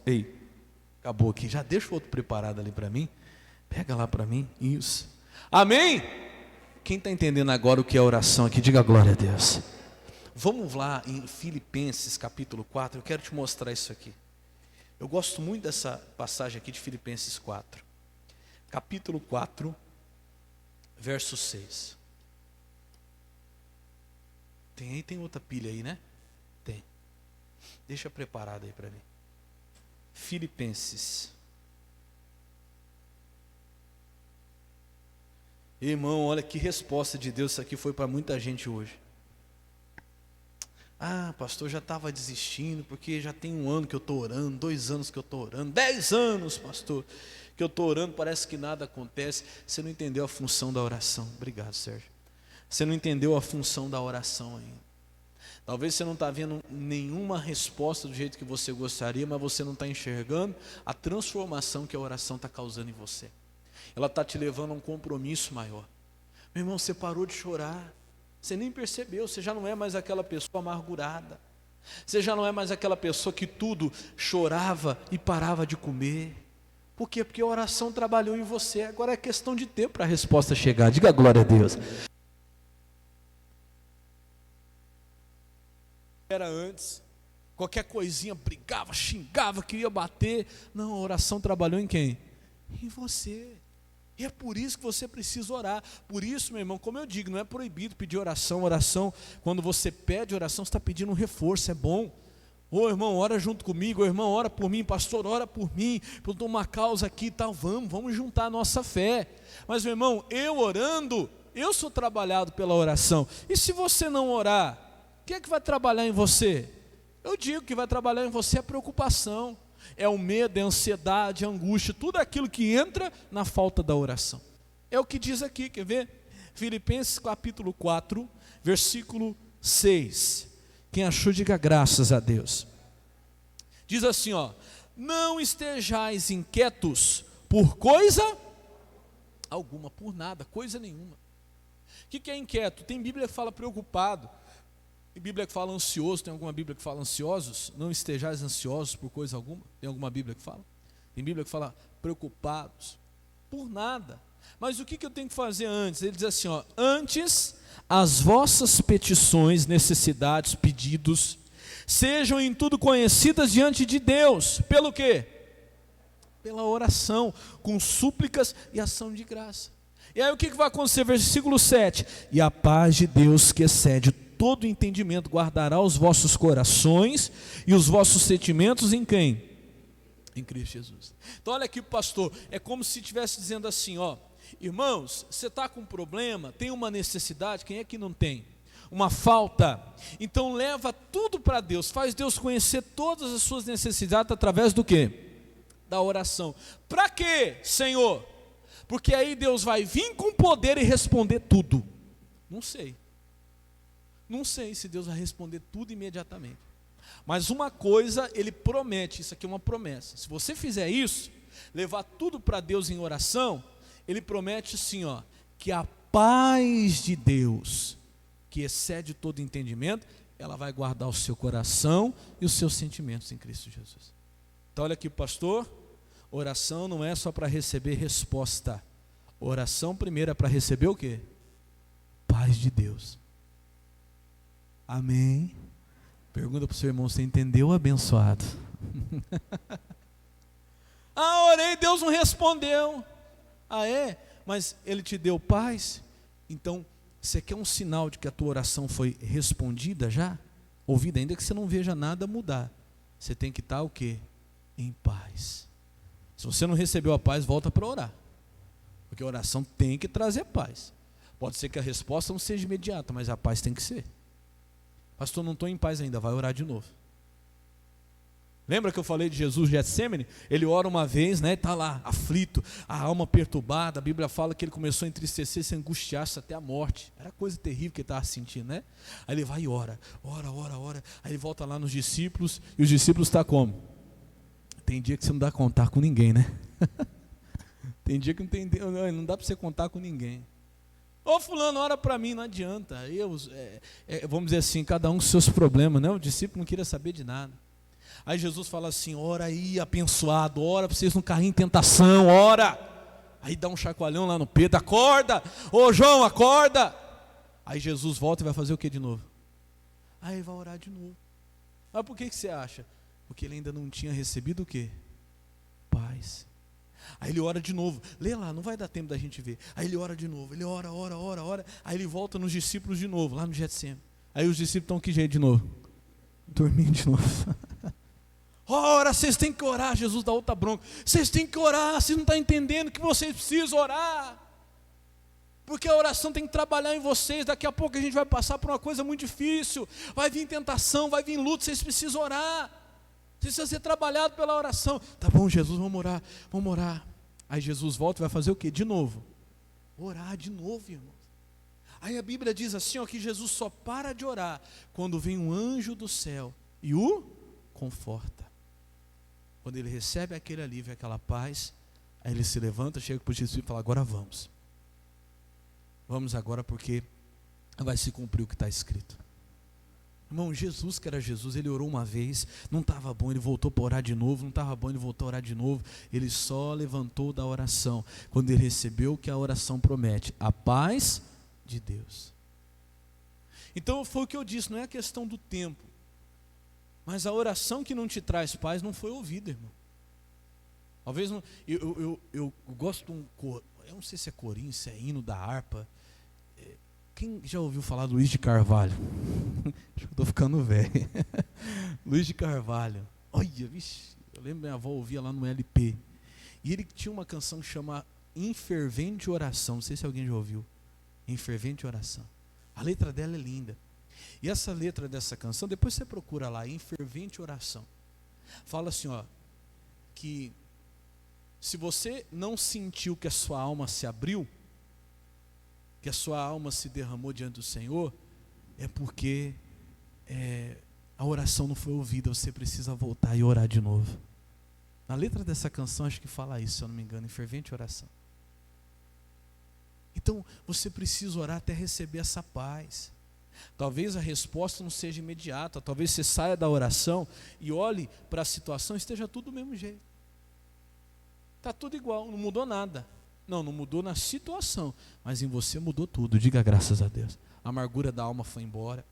Ei, acabou aqui, já deixa o outro preparado ali para mim. Pega lá para mim, isso. Amém? Quem está entendendo agora o que é oração aqui, diga glória a Deus. Vamos lá em Filipenses capítulo 4, eu quero te mostrar isso aqui. Eu gosto muito dessa passagem aqui de Filipenses 4. Capítulo 4, verso 6. Tem outra pilha aí, né? Tem. Deixa preparado aí para mim. Filipenses. Irmão, olha que resposta de Deus, isso aqui foi para muita gente hoje. Ah, pastor, já estava desistindo, porque já tem 1 ano que eu estou orando, 2 anos que eu estou orando, 10 anos, pastor, que eu estou orando, parece que nada acontece. Você não entendeu a função da oração. Obrigado, Sérgio. Você não entendeu a função da oração ainda. Talvez você não está vendo nenhuma resposta do jeito que você gostaria, mas você não está enxergando a transformação que a oração está causando em você. Ela está te levando a um compromisso maior. Meu irmão, você parou de chorar. Você nem percebeu, você já não é mais aquela pessoa amargurada. Você já não é mais aquela pessoa que tudo chorava e parava de comer. Por quê? Porque a oração trabalhou em você. Agora é questão de tempo para a resposta chegar. Diga glória a Deus. Era antes, qualquer coisinha brigava, xingava, queria bater. Não, a oração trabalhou em quem? Em você. E é por isso que você precisa orar. Por isso, meu irmão, como eu digo, não é proibido pedir oração. Oração, quando você pede oração, você está pedindo um reforço, é bom. Ô irmão, ora junto comigo. Ô irmão, ora por mim. Pastor, ora por mim. Eu estou uma causa aqui e tal. Vamos juntar a nossa fé. Mas, meu irmão, eu orando, eu sou trabalhado pela oração. E se você não orar, o que é que vai trabalhar em você? Eu digo que vai trabalhar em você a preocupação, é o medo, é a ansiedade, a angústia, tudo aquilo que entra na falta da oração. É o que diz aqui, quer ver? Filipenses capítulo 4, versículo 6. Quem achou, diga graças a Deus. Diz assim, ó: não estejais inquietos por coisa alguma, por nada, coisa nenhuma. O que é inquieto? Tem Bíblia que fala preocupado. Tem Bíblia que fala ansioso, tem alguma Bíblia que fala ansiosos? Não estejais ansiosos por coisa alguma. Tem alguma Bíblia que fala? Tem Bíblia que fala preocupados, por nada. Mas o que eu tenho que fazer antes? Ele diz assim, ó: antes as vossas petições, necessidades, pedidos, sejam em tudo conhecidas diante de Deus. Pelo quê? Pela oração, com súplicas e ação de graça. E aí o que vai acontecer? Versículo 7. E a paz de Deus, que excede todo entendimento, guardará os vossos corações e os vossos sentimentos em quem? Em Cristo Jesus. Então olha aqui, pastor, é como se estivesse dizendo assim, ó: irmãos, você está com um problema, tem uma necessidade, quem é que não tem? Uma falta, então leva tudo para Deus, faz Deus conhecer todas as suas necessidades através do quê? Da oração. Para quê, Senhor? Porque aí Deus vai vir com poder e responder tudo. Não sei se Deus vai responder tudo imediatamente. Mas uma coisa ele promete, isso aqui é uma promessa. Se você fizer isso, levar tudo para Deus em oração, ele promete assim, ó, que a paz de Deus, que excede todo entendimento, ela vai guardar o seu coração e os seus sentimentos em Cristo Jesus. Então olha aqui, pastor, oração não é só para receber resposta. Oração primeiro é para receber o quê? Paz de Deus. Amém? Pergunta para o seu irmão, você entendeu, abençoado? Orei, Deus não respondeu. É? Mas Ele te deu paz? Então, você quer um sinal de que a tua oração foi respondida já? Ouvida, ainda que você não veja nada mudar. Você tem que estar o quê? Em paz. Se você não recebeu a paz, volta para orar. Porque a oração tem que trazer paz. Pode ser que a resposta não seja imediata, mas a paz tem que ser. Pastor, não estou em paz ainda, vai orar de novo. Lembra que eu falei de Jesus Getsemane? Ele ora uma vez, né? Está lá, aflito, a alma perturbada. A Bíblia fala que ele começou a entristecer, se angustiar-se até a morte. Era coisa terrível que ele estava sentindo, né? Aí ele vai e ora. Aí ele volta lá nos discípulos, e os discípulos estão como? Tem dia que você não dá contar com ninguém, né? Tem dia que não dá para você contar com ninguém. Ô fulano, ora para mim, não adianta. Vamos dizer assim, cada um com seus problemas, né? O discípulo não queria saber de nada. Aí Jesus fala assim, ora aí, abençoado, ora para vocês não caírem em tentação, ora. Aí dá um chacoalhão lá no Pedro, acorda, ô João, acorda. Aí Jesus volta e vai fazer o que de novo? Aí ele vai orar de novo. Mas por que você acha? Porque ele ainda não tinha recebido o quê? Paz. Aí ele ora de novo, lê lá, não vai dar tempo da gente ver. Aí ele ora de novo, ele ora. Aí ele volta nos discípulos de novo, lá no Getsemane. Aí os discípulos estão que jeito de novo? Dormindo de novo. Ora, vocês têm que orar. Jesus dá outra bronca. Vocês têm que orar, vocês não estão entendendo que vocês precisam orar. Porque a oração tem que trabalhar em vocês. Daqui a pouco a gente vai passar por uma coisa muito difícil. Vai vir tentação, vai vir luta, vocês precisam orar. Vocês precisam ser trabalhados pela oração. Tá bom, Jesus, vamos orar. Aí Jesus volta e vai fazer o quê? De novo. Orar de novo, irmão. Aí a Bíblia diz assim, ó, que Jesus só para de orar quando vem um anjo do céu e o conforta. Quando ele recebe aquele alívio, aquela paz, aí ele se levanta, chega para os discípulos e fala, agora vamos. Vamos agora porque vai se cumprir o que está escrito. Irmão, Jesus que era Jesus, ele orou uma vez, não estava bom, ele voltou para orar de novo, não estava bom, ele voltou a orar de novo, ele só levantou da oração, quando ele recebeu o que a oração promete, a paz de Deus. Então foi o que eu disse, não é a questão do tempo, mas a oração que não te traz paz não foi ouvida, irmão. Talvez, não, eu gosto de eu não sei se é corinho, se é hino da harpa. Quem já ouviu falar do Luiz de Carvalho? Acho que eu estou ficando velho. Luiz de Carvalho. Olha, vixe, eu lembro minha avó ouvia lá no LP. E ele tinha uma canção que chama Em Fervente Oração. Não sei se alguém já ouviu. Em Fervente Oração. A letra dela é linda. E essa letra dessa canção, depois você procura lá, Em Fervente Oração. Fala assim, ó, que se você não sentiu que a sua alma se abriu, que a sua alma se derramou diante do Senhor, é porque a oração não foi ouvida, você precisa voltar e orar de novo. Na letra dessa canção acho que fala isso, se eu não me engano, em fervente oração. Então você precisa orar até receber essa paz. Talvez a resposta não seja imediata, talvez você saia da oração e olhe para a situação e esteja tudo do mesmo jeito. Está tudo igual, não mudou nada. Não mudou na situação, mas em você mudou tudo, diga graças a Deus. A amargura da alma foi embora,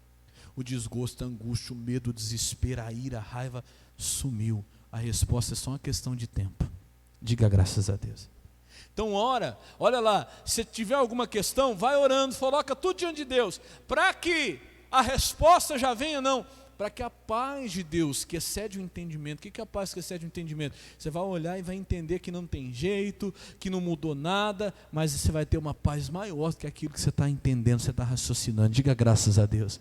o desgosto, a angústia, o medo, o desespero, a ira, a raiva sumiu. A resposta é só uma questão de tempo, diga graças a Deus. Então olha lá, se tiver alguma questão, vai orando, coloca tudo diante de Deus, para que a resposta já venha, não, para que a paz de Deus, que excede o entendimento. O que é a paz que excede o entendimento? Você vai olhar e vai entender que não tem jeito, que não mudou nada, mas você vai ter uma paz maior do que aquilo que você está entendendo, você está raciocinando. Diga graças a Deus.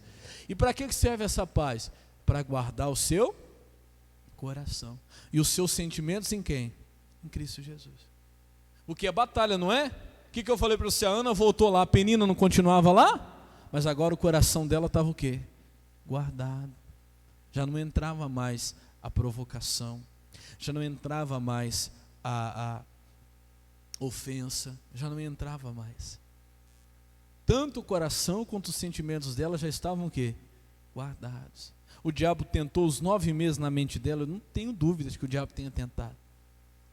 E para que serve essa paz? Para guardar o seu coração. E os seus sentimentos em quem? Em Cristo Jesus. Porque é batalha, não é? O que eu falei para você? A Ana voltou lá, a Penina não continuava lá? Mas agora o coração dela estava o quê? Guardado. já não entrava mais a provocação, já não entrava mais a ofensa, já não entrava mais. Tanto o coração quanto os sentimentos dela já estavam o quê? Guardados. O diabo tentou os 9 meses na mente dela, eu não tenho dúvidas que o diabo tenha tentado.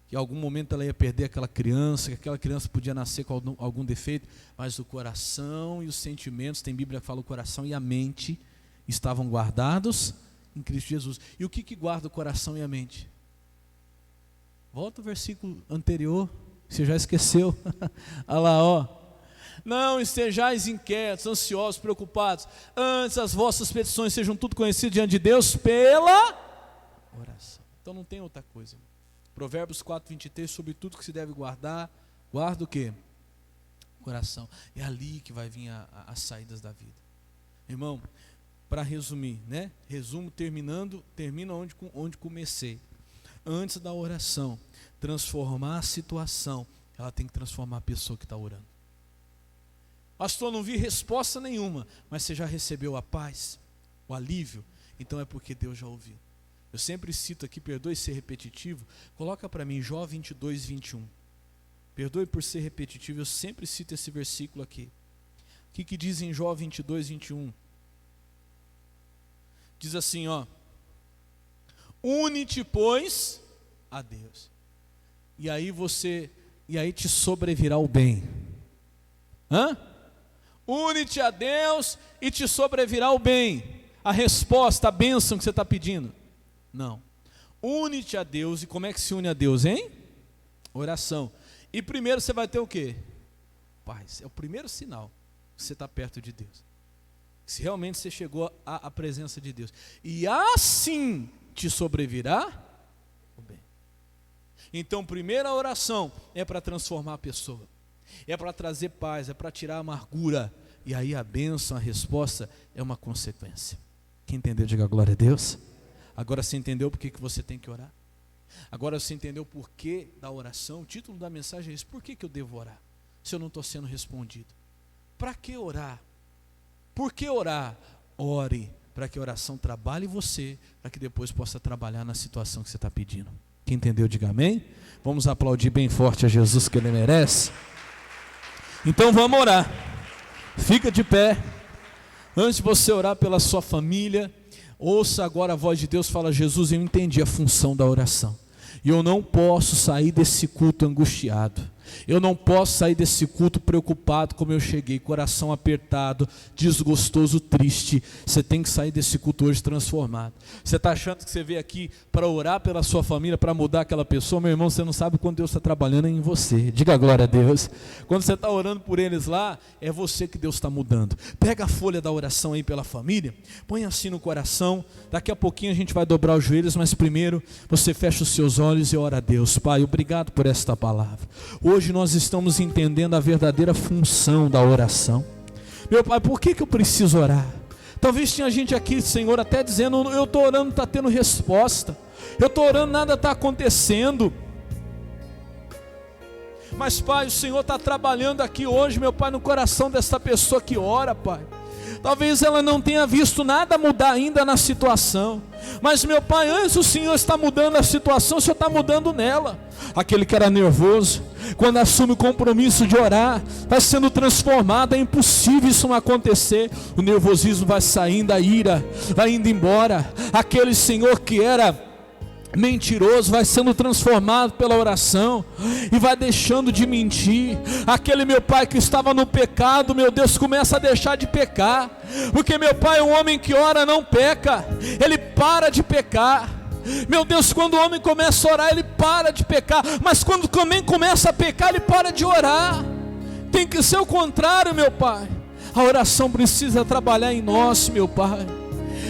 Que em algum momento ela ia perder aquela criança, que aquela criança podia nascer com algum defeito, mas o coração e os sentimentos, tem Bíblia que fala o coração e a mente, estavam guardados em Cristo Jesus. E o que guarda o coração e a mente? Volta o versículo anterior, você já esqueceu. Olha lá, ó. Não estejais inquietos, ansiosos, preocupados, antes as vossas petições sejam tudo conhecidas diante de Deus pela oração. Então não tem outra coisa. Provérbios 4:23, sobre tudo que se deve guardar, guarda o quê? Coração. É ali que vai vir as saídas da vida. Irmão, para resumir, né? Resumo termina onde comecei. Antes da oração, transformar a situação, ela tem que transformar a pessoa que está orando. Pastor, não vi resposta nenhuma, mas você já recebeu a paz, o alívio, então é porque Deus já ouviu. Eu sempre cito aqui, perdoe ser repetitivo, coloca para mim Jó 22:21. Perdoe por ser repetitivo, eu sempre cito esse versículo aqui. O que diz em Jó 22:21? Diz assim, ó: une-te, pois, a Deus, e aí te sobrevirá o bem. Une-te a Deus e te sobrevirá o bem. A resposta, a bênção que você está pedindo. Não. Une-te a Deus. E como é que se une a Deus, hein? Oração. E primeiro você vai ter o quê? Paz. É o primeiro sinal que você está perto de Deus. Se realmente você chegou à presença de Deus. E assim te sobrevirá o bem. Então, primeira oração é para transformar a pessoa. É para trazer paz, é para tirar a amargura. E aí a bênção, a resposta é uma consequência. Quem entendeu, diga glória a Deus. Agora você entendeu por que você tem que orar? Agora você entendeu o porquê da oração? O título da mensagem é esse: por que eu devo orar, se eu não estou sendo respondido? Para que orar? Por que orar? Ore, para que a oração trabalhe em você, para que depois possa trabalhar na situação que você está pedindo. Quem entendeu, diga amém. Vamos aplaudir bem forte a Jesus, que Ele merece. Então vamos orar. Fica de pé. Antes de você orar pela sua família, ouça agora a voz de Deus. Fala: Jesus, eu entendi a função da oração, e eu não posso sair desse culto angustiado. Eu não posso sair desse culto preocupado como eu cheguei, coração apertado, desgostoso, triste. Você tem que sair desse culto hoje transformado. Você está achando que você veio aqui para orar pela sua família, para mudar aquela pessoa? Meu irmão, você não sabe quando Deus está trabalhando em você. Diga glória a Deus. Quando você está orando por eles lá, é você que Deus está mudando. Pega a folha da oração aí pela família, põe assim no coração. Daqui a pouquinho a gente vai dobrar os joelhos, mas primeiro você fecha os seus olhos e ora a Deus. Pai, obrigado por esta palavra. Hoje nós estamos entendendo a verdadeira função da oração. Meu Pai, por que eu preciso orar? Talvez tinha gente aqui, Senhor, até dizendo: eu estou orando, não está tendo resposta. Eu estou orando, nada está acontecendo. Mas Pai, o Senhor está trabalhando aqui hoje, meu Pai, no coração dessa pessoa que ora, Pai. Talvez ela não tenha visto nada mudar ainda na situação, mas meu Pai, antes o Senhor está mudando a situação, o Senhor está mudando nela. Aquele que era nervoso, quando assume o compromisso de orar, vai sendo transformado. É impossível isso não acontecer. O nervosismo vai saindo, a ira vai indo embora. Aquele Senhor que era mentiroso vai sendo transformado pela oração e vai deixando de mentir. Aquele meu Pai que estava no pecado, meu Deus, começa a deixar de pecar, porque meu Pai é um homem que ora, não peca, ele para de pecar. Meu Deus, quando o homem começa a orar, ele para de pecar, mas quando também começa a pecar, ele para de orar. Tem que ser o contrário, meu Pai. A oração precisa trabalhar em nós, meu Pai.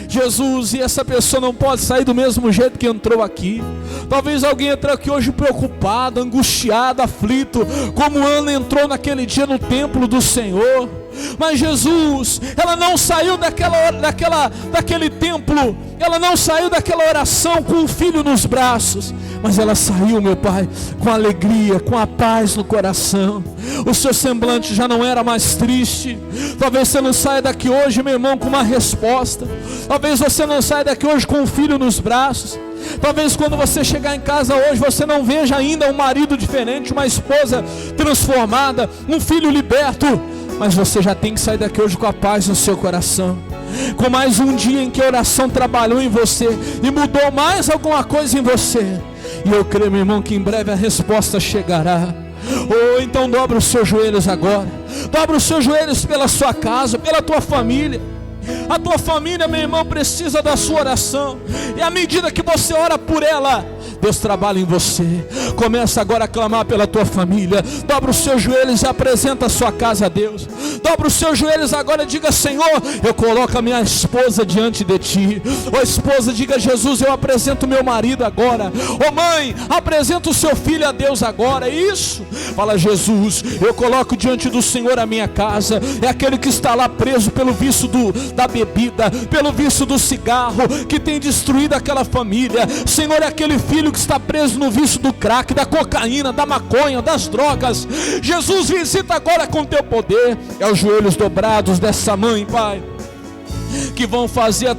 Jesus, e essa pessoa não pode sair do mesmo jeito que entrou aqui. Talvez alguém entrou aqui hoje preocupado, angustiado, aflito, como Ana entrou naquele dia no templo do Senhor. Mas Jesus, ela não saiu daquele templo, ela não saiu daquela oração com o filho nos braços, mas ela saiu, meu Pai, com alegria, com a paz no coração. O seu semblante já não era mais triste. Talvez você não saia daqui hoje, meu irmão, com uma resposta. Talvez você não saia daqui hoje com o filho nos braços. Talvez quando você chegar em casa hoje, você não veja ainda um marido diferente, uma esposa transformada, um filho liberto. Mas você já tem que sair daqui hoje com a paz no seu coração, com mais um dia em que a oração trabalhou em você e mudou mais alguma coisa em você. E eu creio, meu irmão, que em breve a resposta chegará. Ou então dobra os seus joelhos agora. Dobra os seus joelhos pela sua casa, pela tua família. A tua família, meu irmão, precisa da sua oração. E à medida que você ora por ela, Deus trabalha em você. Começa agora a clamar pela tua família. Dobra os seus joelhos e apresenta a sua casa a Deus. Dobra os seus joelhos agora e diga: Senhor, eu coloco a minha esposa diante de ti. Ô esposa, diga: Jesus, eu apresento meu marido agora. Ô mãe, apresenta o seu filho a Deus agora. Isso. Fala: Jesus, eu coloco diante do Senhor a minha casa. É aquele que está lá preso pelo vício da bebida, pelo vício do cigarro, que tem destruído aquela família. Senhor, é aquele filho que está preso no vício do crack, da cocaína, da maconha, das drogas. Jesus, visita agora com teu poder. É os joelhos dobrados dessa mãe, Pai, que vão fazer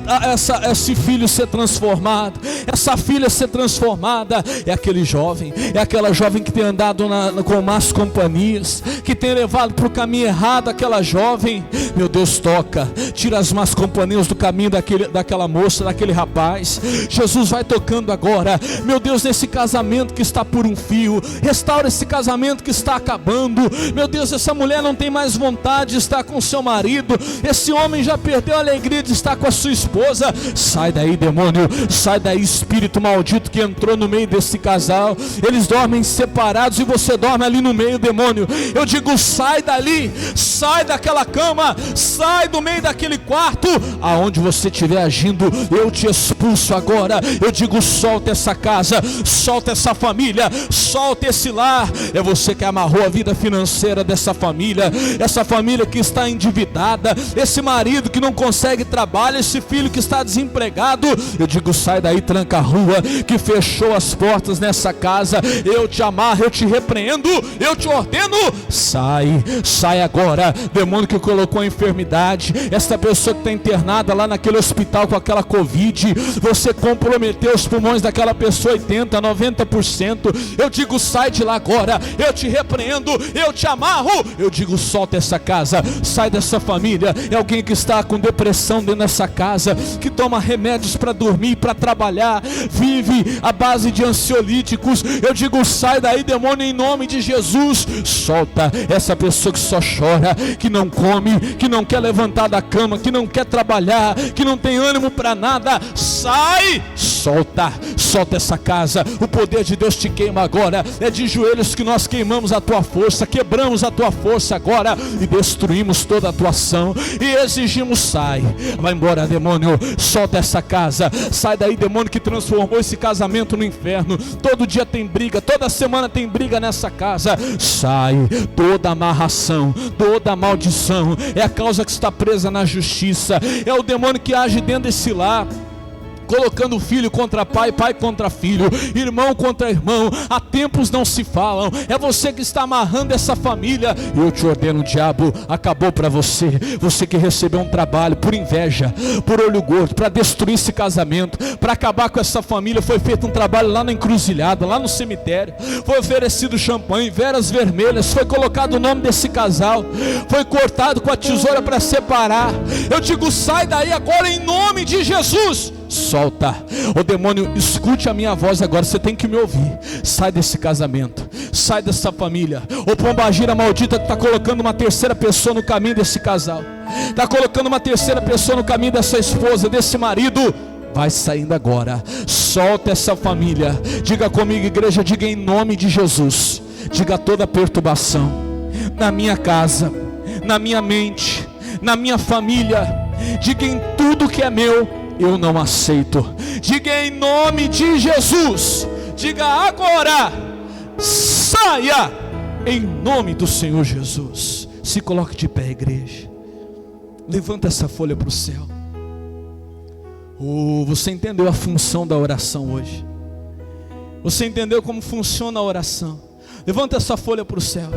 esse filho ser transformado, essa filha ser transformada. É aquele jovem, é aquela jovem que tem andado com más companhias, que tem levado para o caminho errado aquela jovem. Meu Deus, toca, tira as más companhias do caminho daquela moça, daquele rapaz. Jesus, vai tocando agora, meu Deus, nesse casamento que está por um fio. Restaura esse casamento que está acabando. Meu Deus, essa mulher não tem mais vontade de estar com seu marido, esse homem já perdeu a alegria de estar com a sua esposa. Sai daí, demônio, sai daí, espírito maldito que entrou no meio desse casal. Eles dormem separados e você dorme ali no meio, demônio. Eu digo: sai dali, sai daquela cama, sai do meio daquele quarto. Aonde você estiver agindo, eu te expulso agora. Eu digo: solta essa casa, solta essa família, solta esse lar. É você que amarrou a vida financeira dessa família, essa família que está endividada, esse marido que não consegue trabalho, esse filho que está desempregado. Eu digo: sai daí, tranca a rua, que fechou as portas nessa casa. Eu te amarro, eu te repreendo, eu te ordeno, sai, sai agora. Demônio que colocou a enfermidade, essa pessoa que está internada lá naquele hospital com aquela Covid, você comprometeu os pulmões daquela pessoa 80%, 90%. Eu digo: sai de lá agora, eu te repreendo, eu te amarro. Eu digo: solta essa casa, sai dessa família. É alguém que está com depressão dentro dessa casa, que toma remédios para dormir, para trabalhar, vive à base de ansiolíticos. Eu digo: sai daí, demônio, em nome de Jesus. Solta essa pessoa que só chora, que não come, que não quer levantar da cama, que não quer trabalhar, que não tem ânimo para nada. Sai, solta, solta essa casa. O poder de Deus te queima agora. É de joelhos que nós queimamos a tua força, quebramos a tua força agora e destruímos toda a tua ação e exigimos: sai, vai embora, demônio, solta essa casa. Sai daí, demônio que transformou esse casamento no inferno. Todo dia tem briga, toda semana tem briga nessa casa. Sai, toda amarração, toda maldição, é a causa que está presa na justiça. É o demônio que age dentro desse lar, colocando filho contra pai, pai contra filho, irmão contra irmão. Há tempos não se falam. É você que está amarrando essa família. Eu te ordeno, diabo, acabou para você. Você que recebeu um trabalho por inveja, por olho gordo, para destruir esse casamento, para acabar com essa família. Foi feito um trabalho lá na encruzilhada, lá no cemitério. Foi oferecido champanhe, velas vermelhas. Foi colocado o nome desse casal. Foi cortado com a tesoura para separar. Eu digo: sai daí agora, em nome de Jesus. Solta. O demônio, escute a minha voz agora, você tem que me ouvir. Sai desse casamento, sai dessa família. O pombagira maldita que está colocando uma terceira pessoa no caminho desse casal, está colocando uma terceira pessoa no caminho dessa esposa, desse marido. Vai saindo agora. Solta essa família. Diga comigo, igreja, diga: em nome de Jesus. Diga: toda perturbação na minha casa, na minha mente, na minha família, diga: em tudo que é meu, eu não aceito. Diga: em nome de Jesus. Diga agora: saia, em nome do Senhor Jesus. Se coloque de pé, igreja. Levanta essa folha para o céu. Você entendeu a função da oração hoje? Você entendeu como funciona a oração? Levanta essa folha para o céu.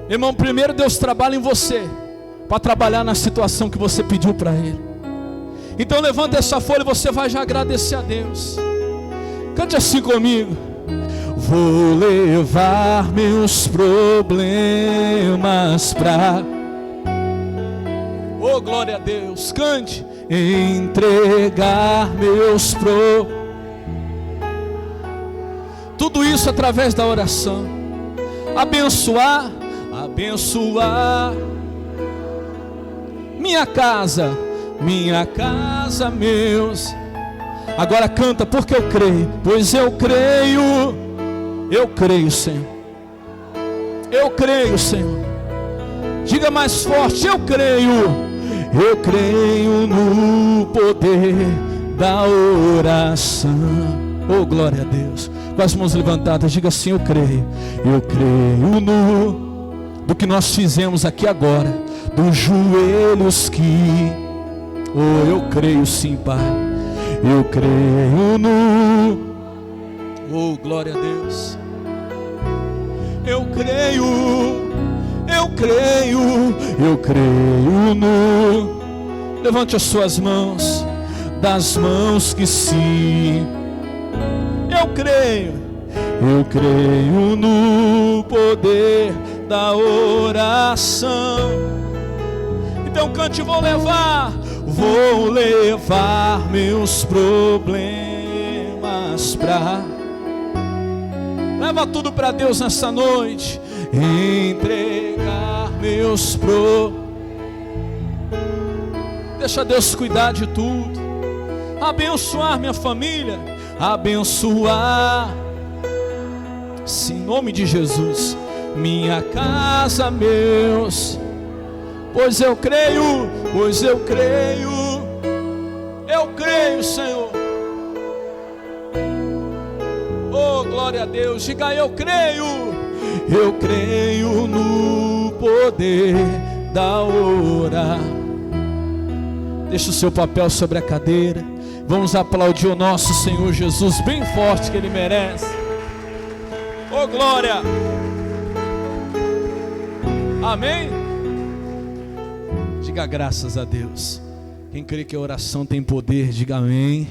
Irmão, primeiro Deus trabalha em você para trabalhar na situação que você pediu para Ele. Então levanta essa folha e você vai já agradecer a Deus. Cante assim comigo. Vou levar meus problemas pra... Oh, glória a Deus. Cante. Entregar meus problemas. Tudo isso através da oração. Abençoar minha casa, meus. Agora canta, porque eu creio, pois eu creio, Senhor. Eu creio, Senhor. Diga mais forte, eu creio no poder da oração. Oh, glória a Deus. Com as mãos levantadas, diga assim: eu creio no do que nós fizemos aqui agora, dos joelhos que, oh, eu creio sim, Pai. Eu creio no, oh, glória a Deus. Eu creio no, levante as suas mãos, das mãos que sim. Eu creio no poder da oração. Então cante: vou levar meus problemas pra... Leva tudo para Deus nessa noite. Entregar meus problemas. Deixa Deus cuidar de tudo. Abençoar minha família. Abençoar, sim, em nome de Jesus, minha casa, meus. Pois eu creio, Senhor. Oh, glória a Deus. Diga: eu creio no poder da oração. Deixa o seu papel sobre a cadeira. Vamos aplaudir o nosso Senhor Jesus bem forte, que Ele merece. Oh, glória. Amém. Diga graças a Deus. Quem crê que a oração tem poder, diga amém.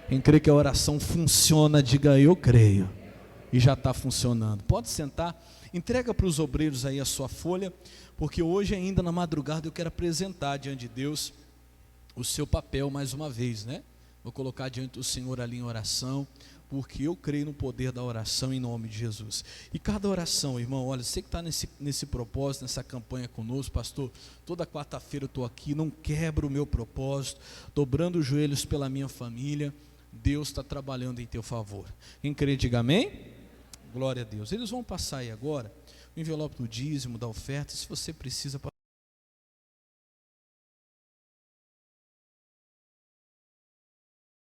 Quem crê que a oração funciona, diga eu creio. E já está funcionando. Pode sentar. Entrega para os obreiros aí a sua folha, porque hoje ainda na madrugada eu quero apresentar diante de Deus o seu papel mais uma vez, né? Vou colocar diante do Senhor ali em oração, porque eu creio no poder da oração em nome de Jesus. E cada oração, irmão, olha, você que está nesse propósito, nessa campanha conosco, pastor, toda quarta-feira eu estou aqui, não quebro o meu propósito, dobrando os joelhos pela minha família. Deus está trabalhando em teu favor. Quem crê, diga amém. Glória a Deus. Eles vão passar aí agora o envelope do dízimo, da oferta, se você precisa